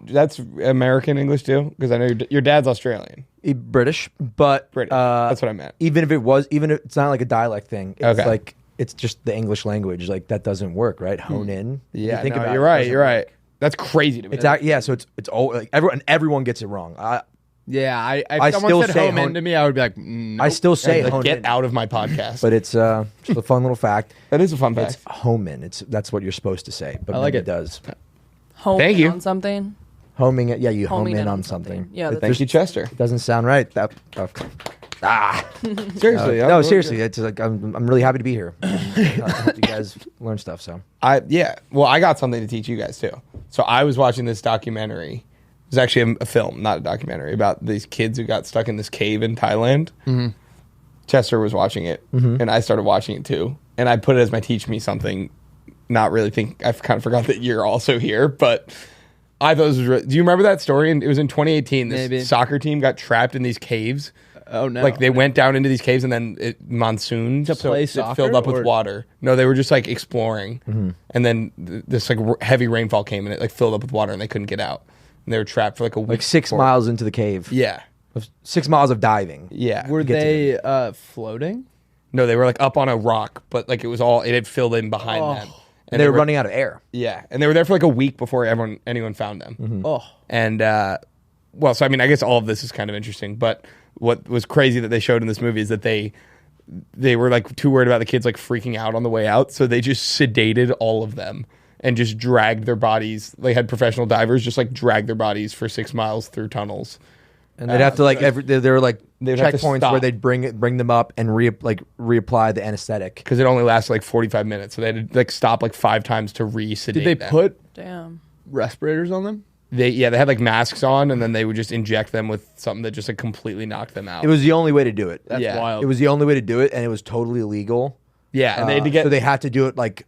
that's American English too? Because I know your dad's Australian. British, but British. That's what I meant. Even if it's not like a dialect thing. It's Okay. like it's just the English language. Like that doesn't work, right? Hone in. Yeah, You think about you're it, it right. doesn't You're right. work. That's crazy to me. Yeah, so it's all like everyone gets it wrong. Yeah, if I someone still said say home in to me, I would be like, I still say like, hone get in, out of my podcast. but it's just a fun little fact. That is a fun fact. It's home in. That's what you're supposed to say, but I like nobody it. does. Home Thank in you. on something. Homing it, yeah, you Homing home in in on on something. Yeah, that's Thank you, Chester. It doesn't sound right. Seriously. No, seriously, it's like I'm really happy to be here. I hope you guys learn stuff. So Well, I got something to teach you guys too. So I was watching this documentary. It was actually a film, not a documentary, about these kids who got stuck in this cave in Thailand. Mm-hmm. Chester was watching it, and I started watching it too. And I put it as my teach me something. Not really think I kind of forgot that you're also here, but I thought this was. Do you remember that story? And it was in 2018. This Maybe. soccer team got trapped in these caves. Oh no! Like they went down into these caves and then it monsooned To play it soccer, filled up with or- water. No, they were just like exploring, and then this like heavy rainfall came and it like filled up with water and they couldn't get out. And they were trapped for like a week. like 6 before. miles into the cave. Yeah, 6 miles of diving. yeah. Were get to they floating? No, they were like up on a rock, but like it had filled in behind them. And they were running out of air. Yeah, and they were there for like a week before anyone found them. Oh, And well, so I mean, I guess all of this is kind of interesting, but what was crazy that they showed in this movie is that they were like too worried about the kids like freaking out on the way out, so they just sedated all of them and just dragged their bodies. They had professional divers just like drag their bodies for 6 miles through tunnels. And they'd have to like there were like They'd have to checkpoints stop. where they'd bring them up and reapply the anesthetic. Because it only lasted like 45 minutes, so they had to like stop like 5 times to re-sedate did they them. put Damn. respirators on them? They had like masks on, and then they would just inject them with something that just like completely knocked them out. It was the only way to do it. That's Yeah. wild. It was the only way to do it, and it was totally illegal. yeah, and they had to get so they had to do it like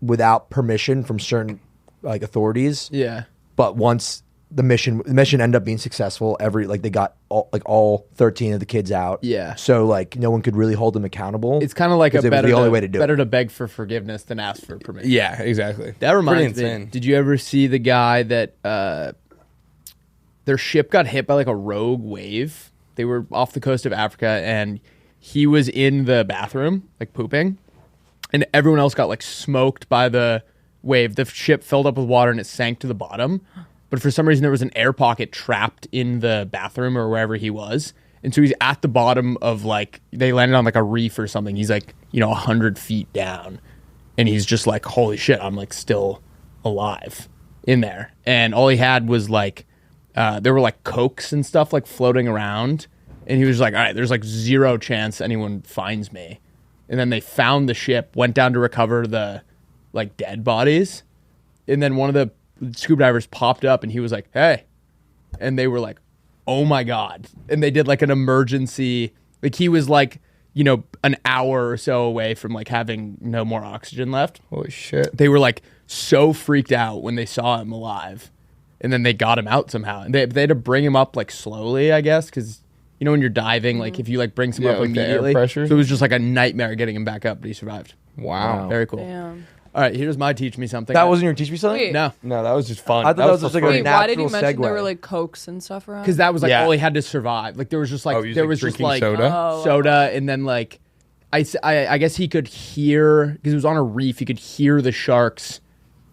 without permission from certain like authorities. Yeah. But once the mission ended up being successful, they got all 13 of the kids out. Yeah. So like no one could really hold them accountable. It's kind of like because it was the only way to do better it. to beg for forgiveness than ask for permission. Yeah, exactly. That reminds Pretty me. insane. Did you ever see the guy that their ship got hit by like a rogue wave? They were off the coast of Africa and he was in the bathroom, like pooping, and everyone else got like smoked by the wave. The ship filled up with water and it sank to the bottom. But for some reason, there was an air pocket trapped in the bathroom or wherever he was. And so he's at the bottom of like, they landed on like a reef or something. He's like, 100 feet down. And he's just like, holy shit, I'm like still alive in there. And all he had was like, there were like cokes and stuff like floating around. And he was like, all right, there's like 0 chance anyone finds me. And then they found the ship, went down to recover the like dead bodies. And then one of the scuba divers popped up and he was like, hey. And they were like, oh my God. And they did like an emergency, like he was like an hour or so away from like having no more oxygen left. Holy shit. They were like so freaked out when they saw him alive, and then they got him out somehow. And they had to bring him up like slowly, I guess, because when you're diving, like if you like bring someone up like the air immediately, pressure. so it was just like a nightmare getting him back up, but he survived. Wow. Very cool. Damn. All right, here's my teach me something. That wasn't your teach me something? Wait. No, that was just fun. I thought that was just like a Wait, why did you natural mention there segue. were like Cokes and stuff around? because that was like Yeah. all he had to survive. Like there was just like Oh, he was, there like, was just drinking like soda? soda, and then like I guess he could hear because it was on a reef. He could hear the sharks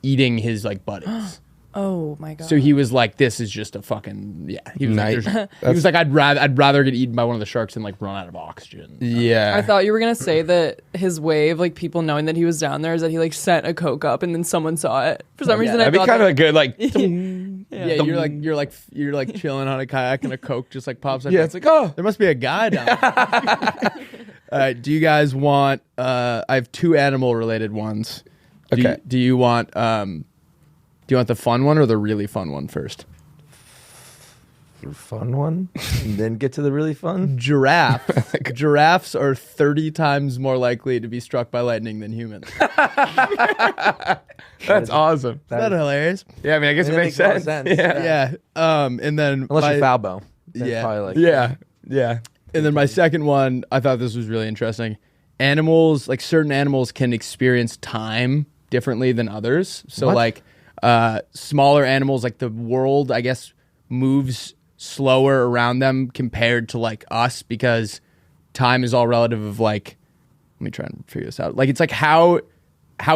eating his like buddies. Oh my god. So he was like, "This is just a fucking He was Night. like, he was like, I'd rather get eaten by one of the sharks than like run out of oxygen." Yeah. I thought you were gonna say that his way of like people knowing that he was down there is that he like sent a Coke up and then someone saw it. For some reason, That'd be I thought kind of that, good. Like, Yeah, you're like chilling on a kayak and a Coke just like pops up. yeah, it's like, oh, There must be a guy down there. All right, do you guys want I have 2 animal related ones. Okay. Do you want the fun one or the really fun one first? Fun one, and then get to the really fun. Giraffes are 30 times more likely to be struck by lightning than humans. that's awesome. Isn't that hilarious? Yeah, I mean, I guess it makes a lot of sense. sense. Yeah. Yeah. And then Unless you're Falbo. Then Yeah. probably like, Yeah. And then my second one, I thought this was really interesting. Animals, like certain animals, can experience time differently than others. So, What? like smaller animals, like the world, I guess, moves slower around them compared to like us because time is all relative of like. Let me try and figure this out. Like it's like how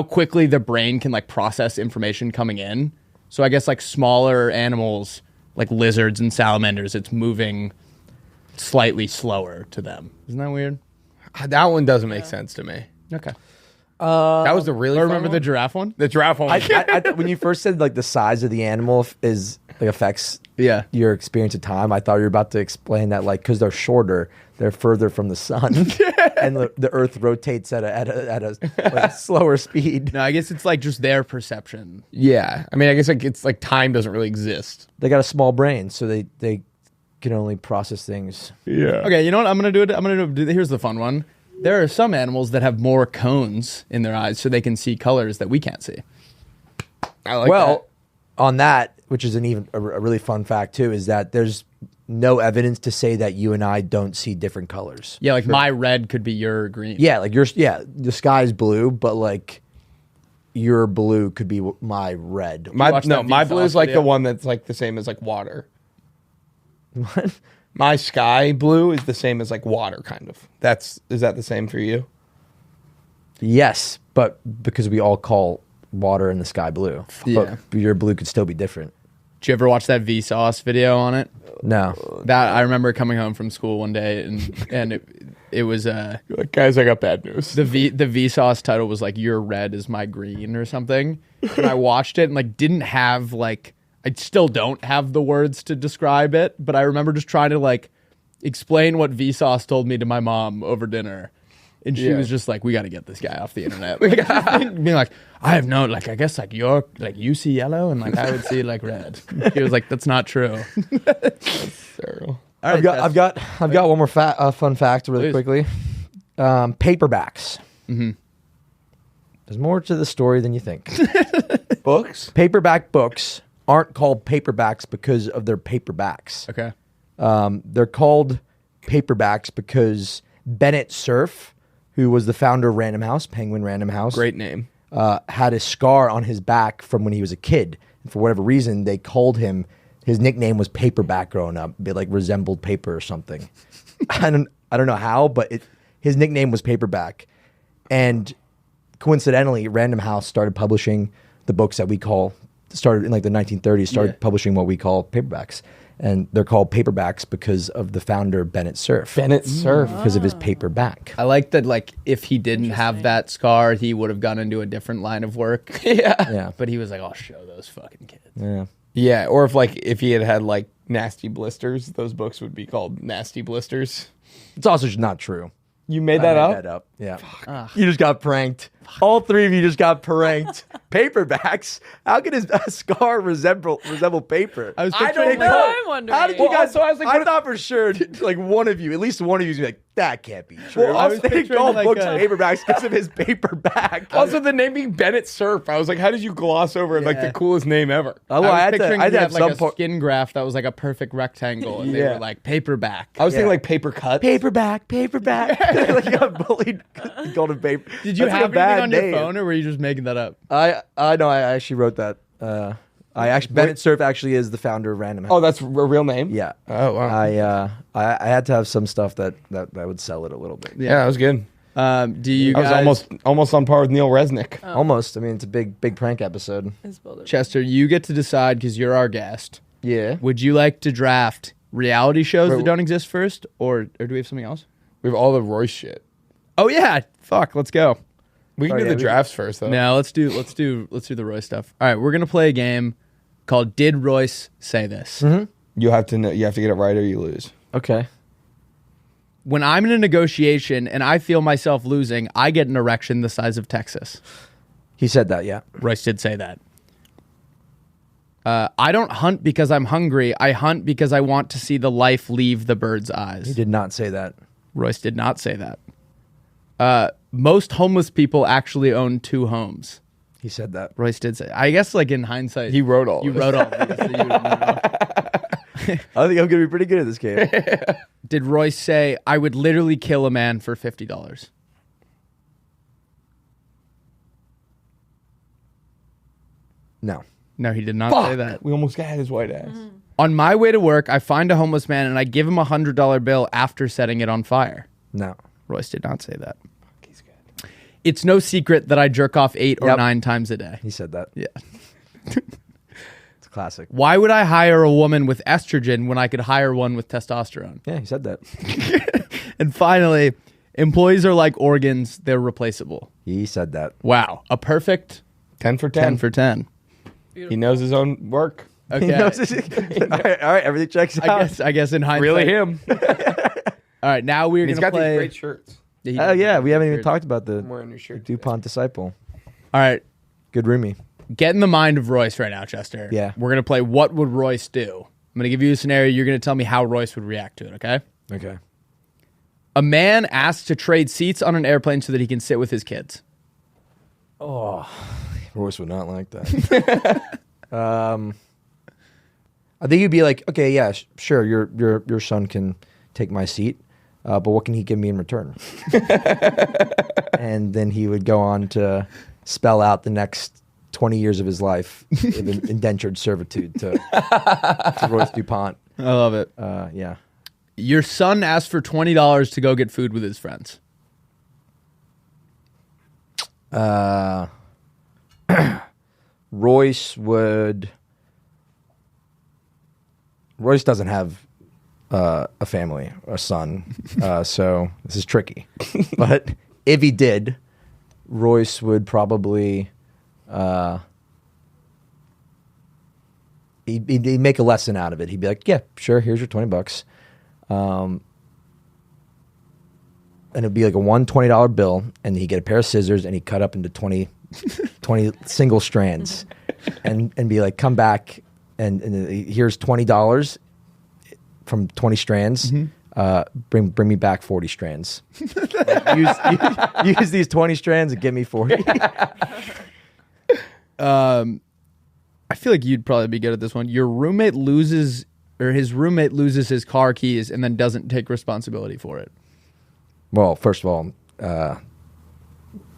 quickly the brain can like process information coming in. So I guess like smaller animals, like lizards and salamanders, it's moving slightly slower to them. Isn't that weird? That one doesn't make sense to me. Okay. That was the really I fun remember one? the giraffe one. The giraffe one. When you first said like the size of the animal is like affects Yeah. your experience of time, I thought you were about to explain that like because they're shorter, they're further from the sun, and the Earth rotates at a like, slower speed. No, I guess it's like just their perception. Yeah. I mean, I guess like it's like time doesn't really exist. They got a small brain, so they can only process things. Yeah. Okay, you know what? I'm gonna do. Here's the fun one. There are some animals that have more cones in their eyes, so they can see colors that we can't see. I like that. On that, which is a really fun fact too, is that there's no evidence to say that you and I don't see different colors. Yeah, like my red could be your green. Yeah, like the sky's blue, but like your blue could be my red. My watch that my Vsauce blue is like video? the one that's like the same as like water. What? My sky blue is the same as like water, kind of. Is that the same for you? Yes, but because we all call water in the sky blue. Yeah. But your blue could still be different. Did you ever watch that Vsauce video on it? No. That I remember coming home from school one day and it was You're like, guys, I got bad news. the Vsauce title was like "Your red is my green" or something. And I watched it and like didn't have like I still don't have the words to describe it, but I remember just trying to like explain what Vsauce told me to my mom over dinner. And she was just like, "We got to get this guy off the internet." Like, being like, "I have no, like, I guess like you see yellow and like I would see like red." He was like, "That's not true." Terrible. All right, I've got one more fun fact really Please. quickly. Paperbacks. Mm-hmm. There's more to the story than you think. Books? Paperback books aren't called paperbacks because of their paperbacks. Okay. They're called paperbacks because Bennett Cerf, who was the founder of Random House, Penguin Random House, Great name. had a scar on his back from when he was a kid. And for whatever reason, they called him. His nickname was Paperback growing up. It like resembled paper or something. I don't know how, but his nickname was Paperback. And coincidentally, Random House started publishing the books that we started in like the 1930s, started publishing what we call paperbacks. And they're called paperbacks because of the founder, Bennett Cerf. Bennett Cerf. Because of his paperback. I like that. Like, if he didn't have that scar, he would have gone into a different line of work. Yeah. But he was like, "I'll show those fucking kids." Yeah. Yeah, or if he had like nasty blisters, those books would be called Nasty Blisters. It's also just not true. You made I that made up? that up. Yeah. You just got pranked. All three of you just got pranked. Paperbacks? How can a scar resemble paper? I don't know. I'm wondering. How did you guys? So I was like, I thought for sure, like one of you, at least one of you, is like, that can't be true. Well, I was think picturing, Golf like, books paperbacks because of his paperback. Also, the name being Bennett Cerf. I was like, how did you gloss over like the coolest name ever? Oh, well, I had to have like some a skin graft that was like a perfect rectangle, and they were like paperback. I was thinking like paper cut. Paperback. Like you got bullied golden paper. Did you That's have like a anything on bad your name. phone, or were you just making that up? I know. I actually wrote that. Bennett Cerf actually is the founder of Random House. Oh, that's a real name? Yeah. Oh, wow. I had to have some stuff that would sell it a little bit. Yeah, that was good. Do you I guys, was almost on par with Neil Resnick. Almost. I mean, it's a big prank episode. Chester, you get to decide because you're our guest. Yeah. Would you like to draft reality shows that don't exist first, or do we have something else? We have all the Royce shit. Oh yeah, fuck, let's go. We can do the drafts first, though. No, let's do the Royce stuff. All right, we're gonna play a game called Did Royce Say This? Mm-hmm. You have to get it right or you lose. Okay. When I'm in a negotiation and I feel myself losing, I get an erection the size of Texas. He said that, yeah. Royce did say that. I don't hunt because I'm hungry. I hunt because I want to see the life leave the bird's eyes. He did not say that. Royce did not say that. Most homeless people actually own 2 homes. He said that. Royce did say. I guess, like in hindsight, he wrote all. You wrote all of these, so you would know. I think I'm gonna be pretty good at this game. Did Royce say, "I would literally kill a man for $50"? No. No, he did not say that. We almost got his white ass. On my way to work, I find a homeless man and I give him a $100 bill after setting it on fire. No. Royce did not say that. He's good. It's no secret that I jerk off 8 or 9 times a day. He said that. Yeah. It's a classic. Why would I hire a woman with estrogen when I could hire one with testosterone? Yeah, he said that. And finally, employees are like organs, they're replaceable. He said that. Wow. A perfect 10 for 10. 10 for 10. He knows his own work. Okay. He knows his, all right, everything checks out. I guess in hindsight. Really him. All right, now we're going to play. These great shirts. Oh, yeah, we haven't even talked about the I'm wearing your shirt DuPont Disciple. All right. Good roomie. Get in the mind of Royce right now, Chester. Yeah. We're going to play What Would Royce Do? I'm going to give you a scenario. You're going to tell me how Royce would react to it, okay? Okay. A man asks to trade seats on an airplane so that he can sit with his kids. Oh, Royce would not like that. I think you'd be like, okay, yeah, sure, your son can take my seat, but what can he give me in return? And then he would go on to spell out the next 20 years of his life in indentured servitude to Royce du Pont. I love it. Yeah. Your son asked for $20 to go get food with his friends. Royce doesn't have a family, a son, so this is tricky. But if he did, Royce would probably he'd make a lesson out of it. He'd be like, "Yeah, sure, here's your $20." And it'd be like a $20 bill, and he'd get a pair of scissors and he'd cut up into 20 single strands, and be like, "Come back, and here's $20 from 20 strands. Bring me back 40 strands. use these 20 strands and give me 40." I feel like you'd probably be good at this one. His roommate loses his car keys and then doesn't take responsibility for it. Well, first of all,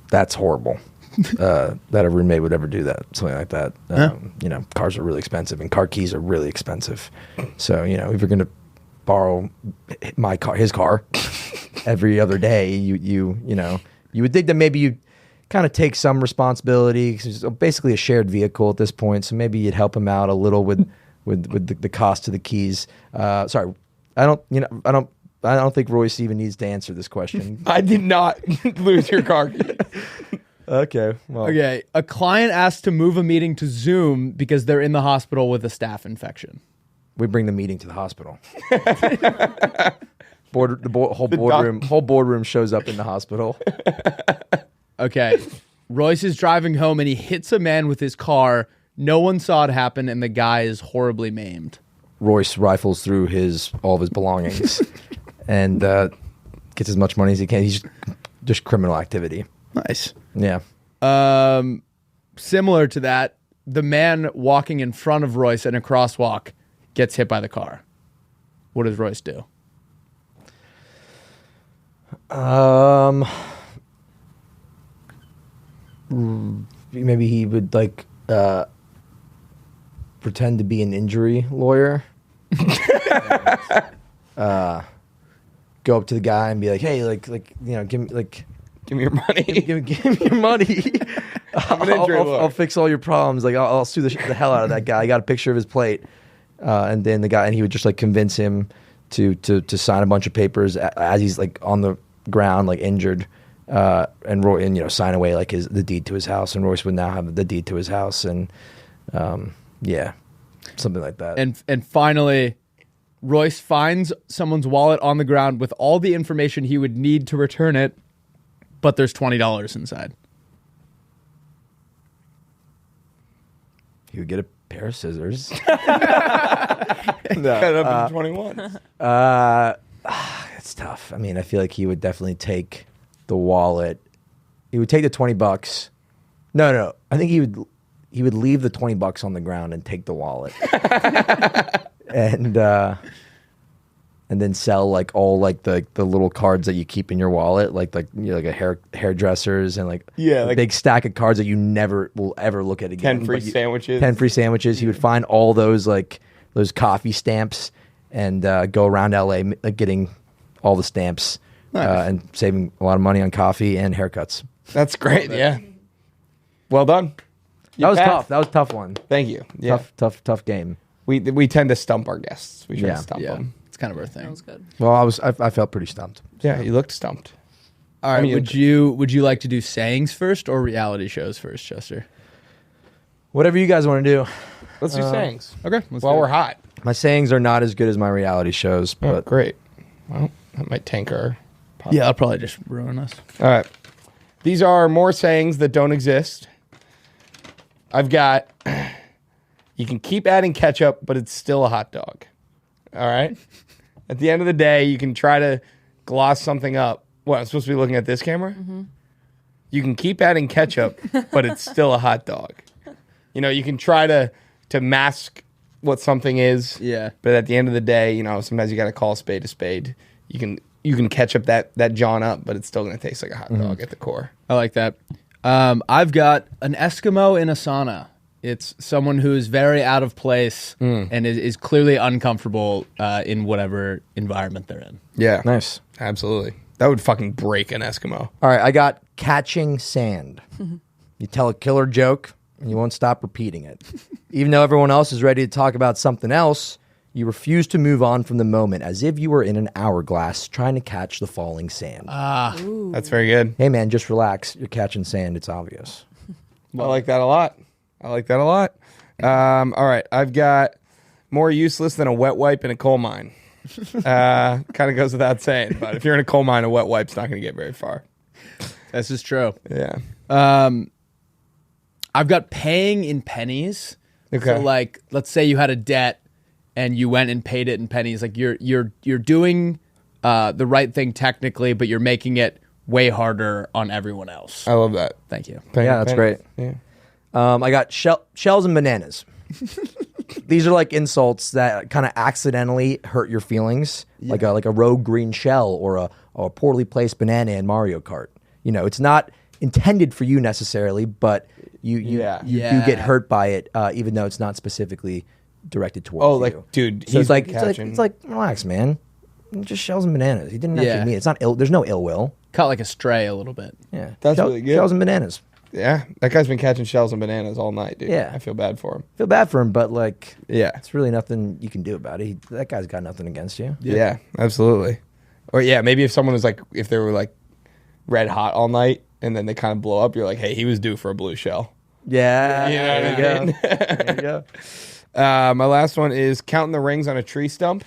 that's horrible. That a roommate would ever do that, something like that. You know, cars are really expensive, and car keys are really expensive. So, you know, if you're going to borrow his car, every other day, you would think that maybe you'd kind of take some responsibility. 'Cause it's basically a shared vehicle at this point, so maybe you'd help him out a little with the cost of the keys. Sorry, I don't think Royce even needs to answer this question. I did not lose your car keys. Okay. Well. Okay. A client asked to move a meeting to Zoom because they're in the hospital with a staph infection. We bring the meeting to the hospital. Whole boardroom shows up in the hospital. Okay. Royce is driving home and he hits a man with his car. No one saw it happen, and the guy is horribly maimed. Royce rifles through all of his belongings and gets as much money as he can. He's just criminal activity. Nice. Yeah. Similar to that, the man walking in front of Royce in a crosswalk gets hit by the car. What does Royce do? Maybe he would pretend to be an injury lawyer. Go up to the guy and be like, "Hey, give me your money. give me your money. I'll fix all your problems. I'll sue the hell out of that guy. I got a picture of his plate." And then he would just convince him to sign a bunch of papers as he's on the ground, injured, and sign away the deed to his house. And Royce would now have the deed to his house, and something like that. And finally, Royce finds someone's wallet on the ground with all the information he would need to return it, but there's $20 inside. He would get a pair of scissors. Cut up into 21. It's tough. I mean, I feel like he would definitely take the wallet. He would take the $20. No. I think he would leave the $20 on the ground and take the wallet. And then sell all the little cards that you keep in your wallet, a hairdressers and a big stack of cards that you never will ever look at again. 10 free sandwiches. 10 free sandwiches. He would find all those those coffee stamps and go around LA getting all the stamps. Nice. And saving a lot of money on coffee and haircuts. That's great. Yeah. Well done. That was tough. That was a tough one. Thank you. Yeah. Tough game. We tend to stump our guests. We try to stump them. It's kind of our thing. That was good. Well, I felt pretty stumped. Yeah, you looked stumped. All right. Would you like to do sayings first or reality shows first, Chester? Whatever you guys want to do. Let's do sayings. Okay. While we're hot. My sayings are not as good as my reality shows, but great. Well, that might tank our podcast. Yeah, I'll probably just ruin us. All right. These are more sayings that don't exist. I've got, you can keep adding ketchup, but it's still a hot dog. All right? At the end of the day, you can try to gloss something up. What, I'm supposed to be looking at this camera? Mm-hmm. You can keep adding ketchup, but it's still a hot dog. You can try to mask what something is. Yeah. But at the end of the day, sometimes you got to call a spade. You can ketchup that John up, but it's still going to taste like a hot dog at the core. I like that. I've got an Eskimo in a sauna. It's someone who is very out of place and is clearly uncomfortable in whatever environment they're in. Yeah. Nice. Absolutely. That would fucking break an Eskimo. All right, I got catching sand. You tell a killer joke, and you won't stop repeating it. Even though everyone else is ready to talk about something else, you refuse to move on from the moment, as if you were in an hourglass trying to catch the falling sand. That's very good. Hey, man, just relax. You're catching sand. It's obvious. I like that a lot. All right, I've got more useless than a wet wipe in a coal mine. Kind of goes without saying, but if you're in a coal mine, a wet wipe's not going to get very far. This is true. Yeah. I've got paying in pennies. Okay. So, let's say you had a debt and you went and paid it in pennies. You're doing the right thing technically, but you're making it way harder on everyone else. I love that. Thank you. That's great. Yeah. I got shells and bananas. These are insults that kind of accidentally hurt your feelings, like a rogue green shell or a poorly placed banana in Mario Kart. It's not intended for you necessarily, but you do get hurt by it, even though it's not specifically directed towards you. Dude, so it's like relax, man. Just shells and bananas. He didn't actually mean it. It's not ill. There's no ill will. Caught like a stray a little bit. Yeah, that's really good. Shells and bananas. Yeah, that guy's been catching shells and bananas all night, dude. Yeah, I feel bad for him. But it's really nothing you can do about it. That guy's got nothing against you. Yeah, absolutely. Or maybe if someone was if they were red hot all night and then they kind of blow up, you're like, hey, he was due for a blue shell. Yeah, there you go. There you go. My last one is counting the rings on a tree stump.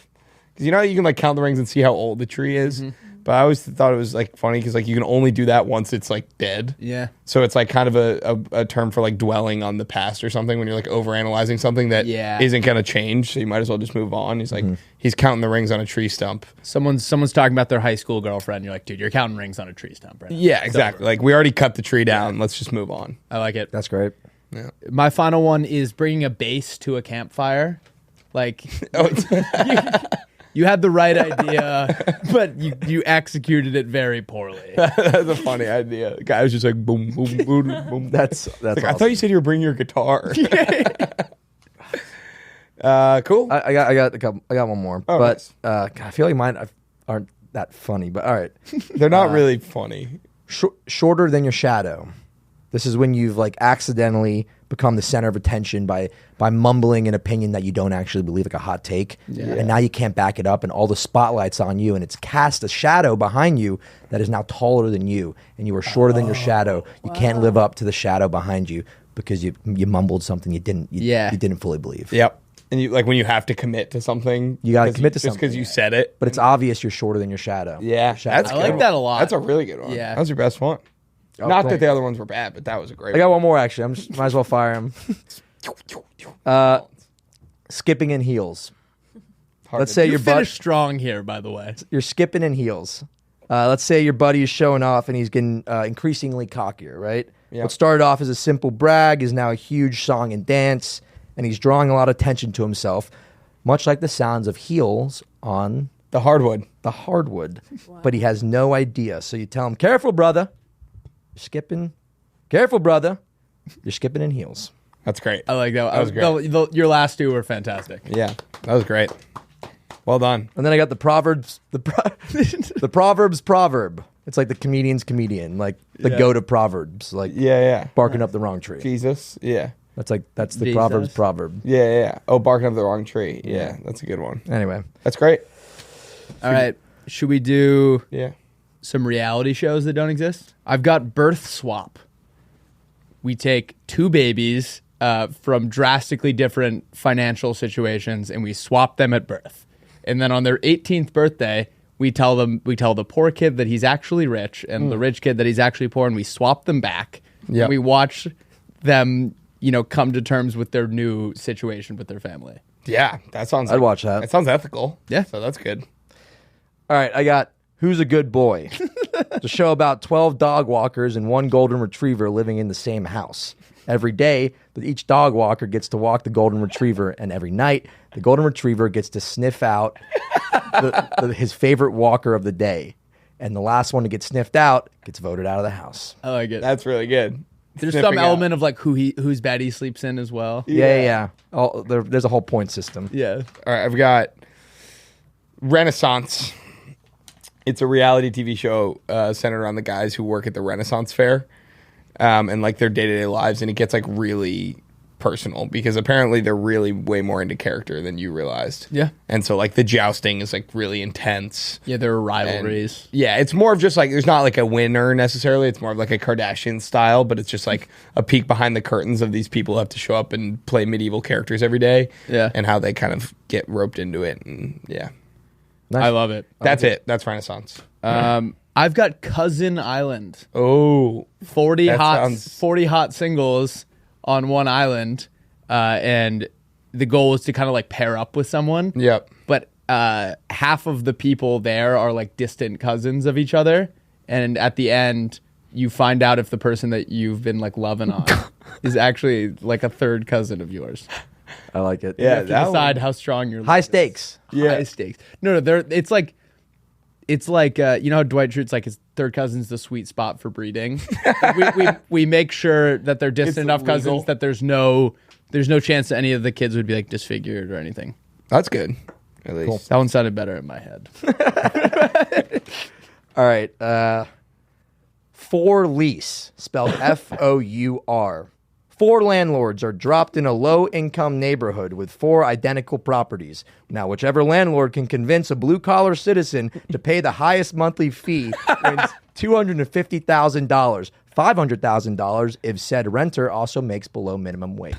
'Cause you know how you can like count the rings and see how old the tree is. But I always thought it was like funny because like you can only do that once it's like dead. Yeah. So it's like kind of a term for like dwelling on the past or something when you're like overanalyzing something that isn't gonna change. So you might as well just move on. He's like he's counting the rings on a tree stump. Someone's talking about their high school girlfriend. You're like, dude, you're counting rings on a tree stump, right? Yeah, exactly. Like we already cut the tree down. Let's just move on. I like it. That's great. Yeah. My final one is bringing a bass to a campfire. Like, you had the right idea, but you executed it very poorly. That's a funny idea. The guy was just like boom, boom, boom, boom. That's like, awesome. I thought you said you were bringing your guitar. Cool. I got a couple. I got one more, Oh, but nice. God, I feel like mine aren't that funny. But all right, They're not really funny. Shorter than your shadow. This is when you've like accidentally become the center of attention by mumbling an opinion that you don't actually believe, like a hot take, and now you can't back it up, and all the spotlight's on you, and it's cast a shadow behind you that is now taller than you, and you are shorter than your shadow. You can't live up to the shadow behind you because you mumbled something you didn't fully believe. Yep. And you like when you have to commit to something, You gotta commit to just because something, you said it. But it's obvious you're shorter than your shadow. Yeah, Your shadow. that's I good. like that a lot. That's a really good one. Yeah. That was your best one. Oh, Not cool. that the other ones were bad, but that was a great I got one more actually. Might as well fire him. Skipping in heels. Let's say You your finished strong here, by the way. you're skipping in heels. Let's say your buddy is showing off and he's getting increasingly cockier, right? Yeah. What started off as a simple brag is now a huge song and dance, and he's drawing a lot of attention to himself, much like the sounds of heels on The hardwood. But he has no idea. So you tell him, careful, brother. You're skipping. Careful, brother. You're skipping in heels. That's great. I like that. That was great. Your last two were fantastic. Yeah, that was great. Well done. And then I got the Proverbs, the Proverbs proverb. It's like the comedian's comedian, like the goat of Proverbs, like Yeah. barking up the wrong tree. Jesus. Yeah. That's the Jesus. Proverbs proverb. Yeah. Oh, barking up the wrong tree. Yeah, that's a good one. Anyway, That's great. All right. Should we do Yeah. some reality shows that don't exist? I've got birth swap. We take two babies from drastically different financial situations and we swap them at birth. And then on their 18th birthday, we tell the poor kid that he's actually rich and the rich kid that he's actually poor, and we swap them back. Yep. And we watch them, come to terms with their new situation with their family. Yeah, that sounds. I'd watch that. That sounds ethical. Yeah. So that's good. all right, I got Who's a Good Boy? It's a show about 12 dog walkers and one golden retriever living in the same house. Every day, each dog walker gets to walk the golden retriever, and every night, the golden retriever gets to sniff out his favorite walker of the day. And the last one to get sniffed out gets voted out of the house. I like it. That's really good. There's Sniffing some out. element of like whose bed he sleeps in as well. Yeah. There's a whole point system. Yeah. All right, I've got Renaissance. It's a reality TV show centered around the guys who work at the Renaissance Fair and like their day-to-day lives, and it gets like really personal because apparently they're really way more into character than you realized. Yeah. And so like the jousting is like really intense. Yeah, there are rivalries. Yeah, it's more of just like there's not like a winner necessarily. It's more of like a Kardashian style, but it's just like a peek behind the curtains of these people who have to show up and play medieval characters every day. Yeah. And how they kind of get roped into it. And yeah. Nice. I love it. That's it. That's Renaissance. I've got Cousin Island. Oh. 40 That hot sounds- 40 hot singles on one island, and the goal is to kind of like pair up with someone. Yep. But half of the people there are like distant cousins of each other, and at the end you find out if the person that you've been like loving on is actually like a third cousin of yours. I like it. Yeah, You have to decide how strong your High love is. stakes. Yeah. High stakes. No, it's like you know how Dwight Schrute's like his third cousin's the sweet spot for breeding. we make sure that they're distant enough legal. cousins that there's no chance that any of the kids would be like disfigured or anything. That's good. At least. That one sounded better in my head. All right. For lease, spelled Four. 4 landlords are dropped in a low-income neighborhood with 4 identical properties. Now, whichever landlord can convince a blue-collar citizen to pay the highest monthly fee wins $250,000, $500,000 if said renter also makes below minimum wage.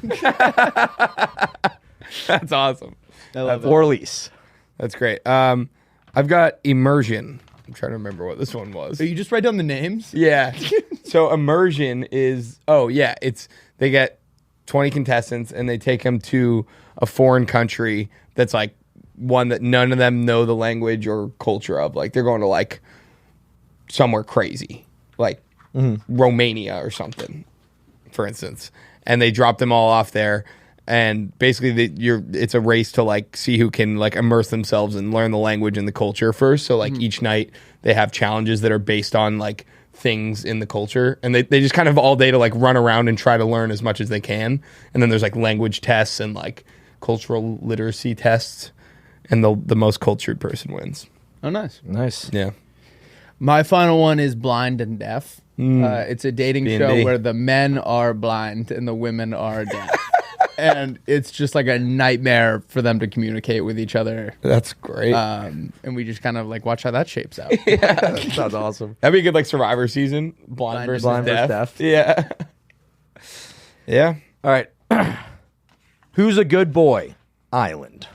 That's awesome. I love it. For lease. That's great. I've got immersion. I'm trying to remember what this one was. So you just write down the names? Yeah. So immersion is they get 20 contestants and they take them to a foreign country that's like one that none of them know the language or culture of. Like they're going to like somewhere crazy, like Romania or something, for instance. And they drop them all off there. And basically, it's a race to like see who can like immerse themselves and learn the language and the culture first. So like each night they have challenges that are based on like things in the culture, and they just kind of have all day to like run around and try to learn as much as they can. And then there's like language tests and like cultural literacy tests, and the most cultured person wins. Oh, nice. Yeah. My final one is Blind and Deaf. It's a dating B&D. show where the men are blind and the women are deaf. And it's just like a nightmare for them to communicate with each other. That's great. And we just kind of like watch how that shapes out. Yeah, that sounds awesome. That'd be a good like Survivor season. Blind versus deaf. Yeah. Yeah. All right. Who's a good boy? Island.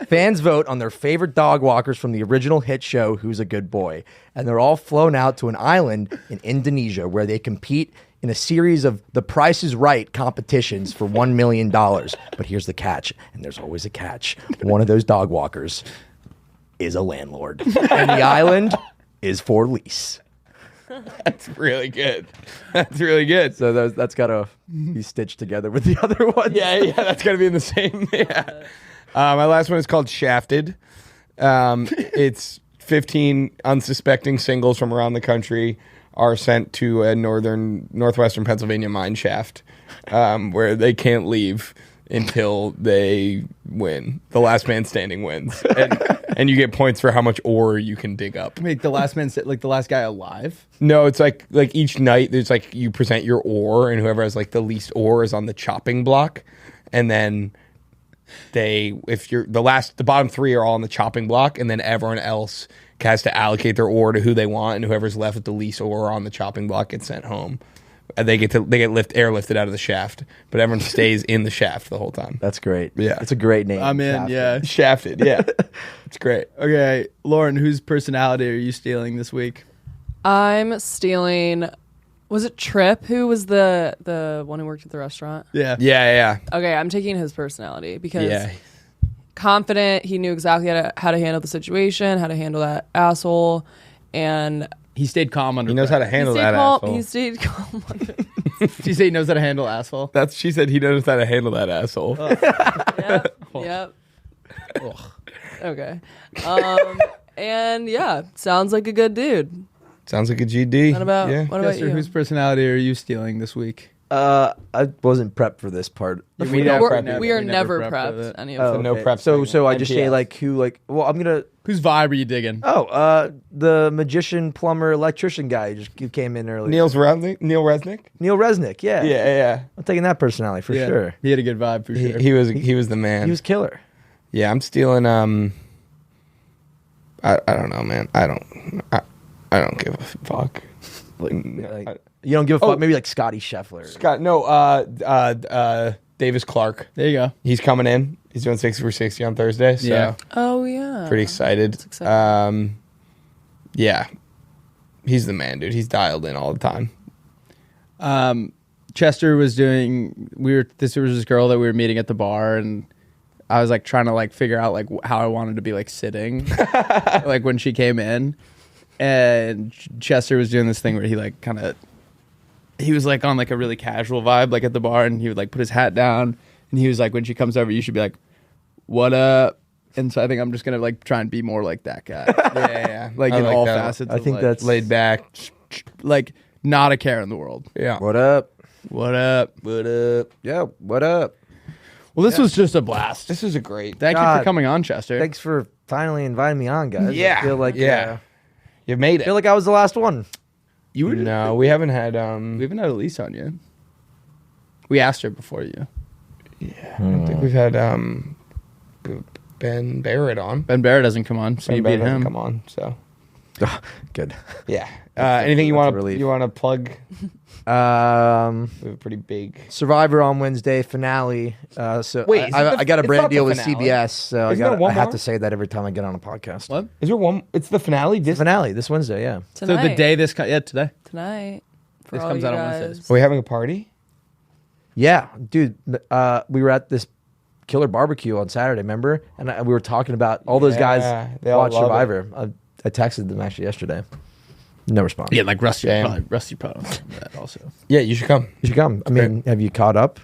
Fans vote on their favorite dog walkers from the original hit show, Who's a Good Boy? And they're all flown out to an island in Indonesia where they compete in a series of The Price is Right competitions for $1 million. But here's the catch, and there's always a catch. One of those dog walkers is a landlord, and the island is for lease. That's really good. That's really good. So that's got to be stitched together with the other one. Yeah, that's got to be in the same. Yeah. My last one is called Shafted. It's 15 unsuspecting singles from around the country are sent to a northwestern Pennsylvania mine shaft where they can't leave until they win. The last man standing wins. And you get points for how much ore you can dig up. Wait, the last man, like the last guy alive? No, it's like each night there's like you present your ore, and whoever has like the least ore is on the chopping block. And then the bottom three are all on the chopping block, and then everyone else has to allocate their ore to who they want, and whoever's left with the least ore on the chopping block gets sent home. And they get airlifted out of the shaft, but everyone stays in the shaft the whole time. That's great. Yeah. It's a great name. I'm in, Shafted. yeah. Shafted, yeah. It's great. Okay, Lauren, whose personality are you stealing this week? I'm stealing. Was it Tripp who was the one who worked at the restaurant? Yeah. Yeah. Okay, I'm taking his personality because confident, he knew exactly how to handle the situation, how to handle that asshole, and he stayed calm under. He knows how to handle that asshole. He stayed calm under. Did you say he knows how to handle asshole? She said he knows how to handle that asshole. Yep. Okay. And yeah, sounds like a good dude. Sounds like a GD. What about Chester, you? whose personality are you stealing this week? I wasn't prepped for this part. We are never prepped. Any of them. No prep. So I just say I'm gonna. Whose vibe are you digging? The magician, plumber, electrician guy who came in early. Neil Resnick. Neil Resnick. Yeah. Yeah. I'm taking that personality for sure. He had a good vibe for sure. He was the man. He was killer. Yeah, I'm stealing. I don't know, man. I don't give a fuck. You don't give a fuck. Maybe like Scotty Scheffler. Davis Clark. There you go. He's coming in. He's doing 60 for 60 on Thursday. So Yeah. Oh yeah. pretty excited. That's exciting. Yeah, he's the man, dude. He's dialed in all the time. Chester was doing. This was this girl that we were meeting at the bar, and I was like trying to like figure out like how I wanted to be like sitting, like when she came in, and Chester was doing this thing where he like kind of. He was like on like a really casual vibe, like at the bar, and he would like put his hat down, and he was like, when she comes over, you should be like, "What up?" And so I think I'm just gonna like try and be more like that guy. Yeah. Like I in like all that. facets. I think of, like, that's Laid back. like not a care in the world. Yeah. What up? What up? What up? Yeah. What up? Well, this was just a blast. This is a great. Thank you for coming on, Chester. Thanks for finally inviting me on, guys. Yeah. I feel like You made it. I feel like I was the last one. You were No, we haven't had. We haven't had Elise on yet. We asked her before you. Yeah, I don't think we've had Ben Barrett on. Ben Barrett doesn't come on, so Ben you Barrett beat doesn't him. come on, so Good. Yeah. Anything you that's a want relief. to plug? We have a pretty big Survivor on Wednesday finale. So Wait, I got a it's brand not the deal with finale. CBS. So Isn't there one I have more? to say that every time I get on a podcast. What? Is there one? It's the finale. The finale this Wednesday. Yeah. Tonight. So the day this today. Tonight. For This all comes you out on guys. Wednesdays. Are we having a party? Yeah, dude. We were at this killer barbecue on Saturday. Remember? And we were talking about all those guys they all watch love Survivor. I texted them actually yesterday. No response. Yeah, like Rusty. Damn. Rusty probably that also. Yeah, you should come. You should come. I mean, have you caught up?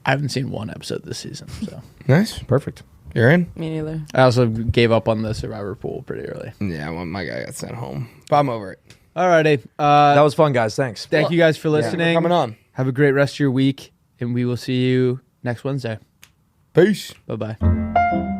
I haven't seen one episode this season, so Nice. Perfect. You're in? Me neither. I also gave up on the Survivor pool pretty early. Yeah, well, my guy got sent home. But I'm over it. Alrighty. That was fun, guys. Thanks. Thank you guys for We're listening. coming on. Have a great rest of your week, and we will see you next Wednesday. Peace. Bye-bye.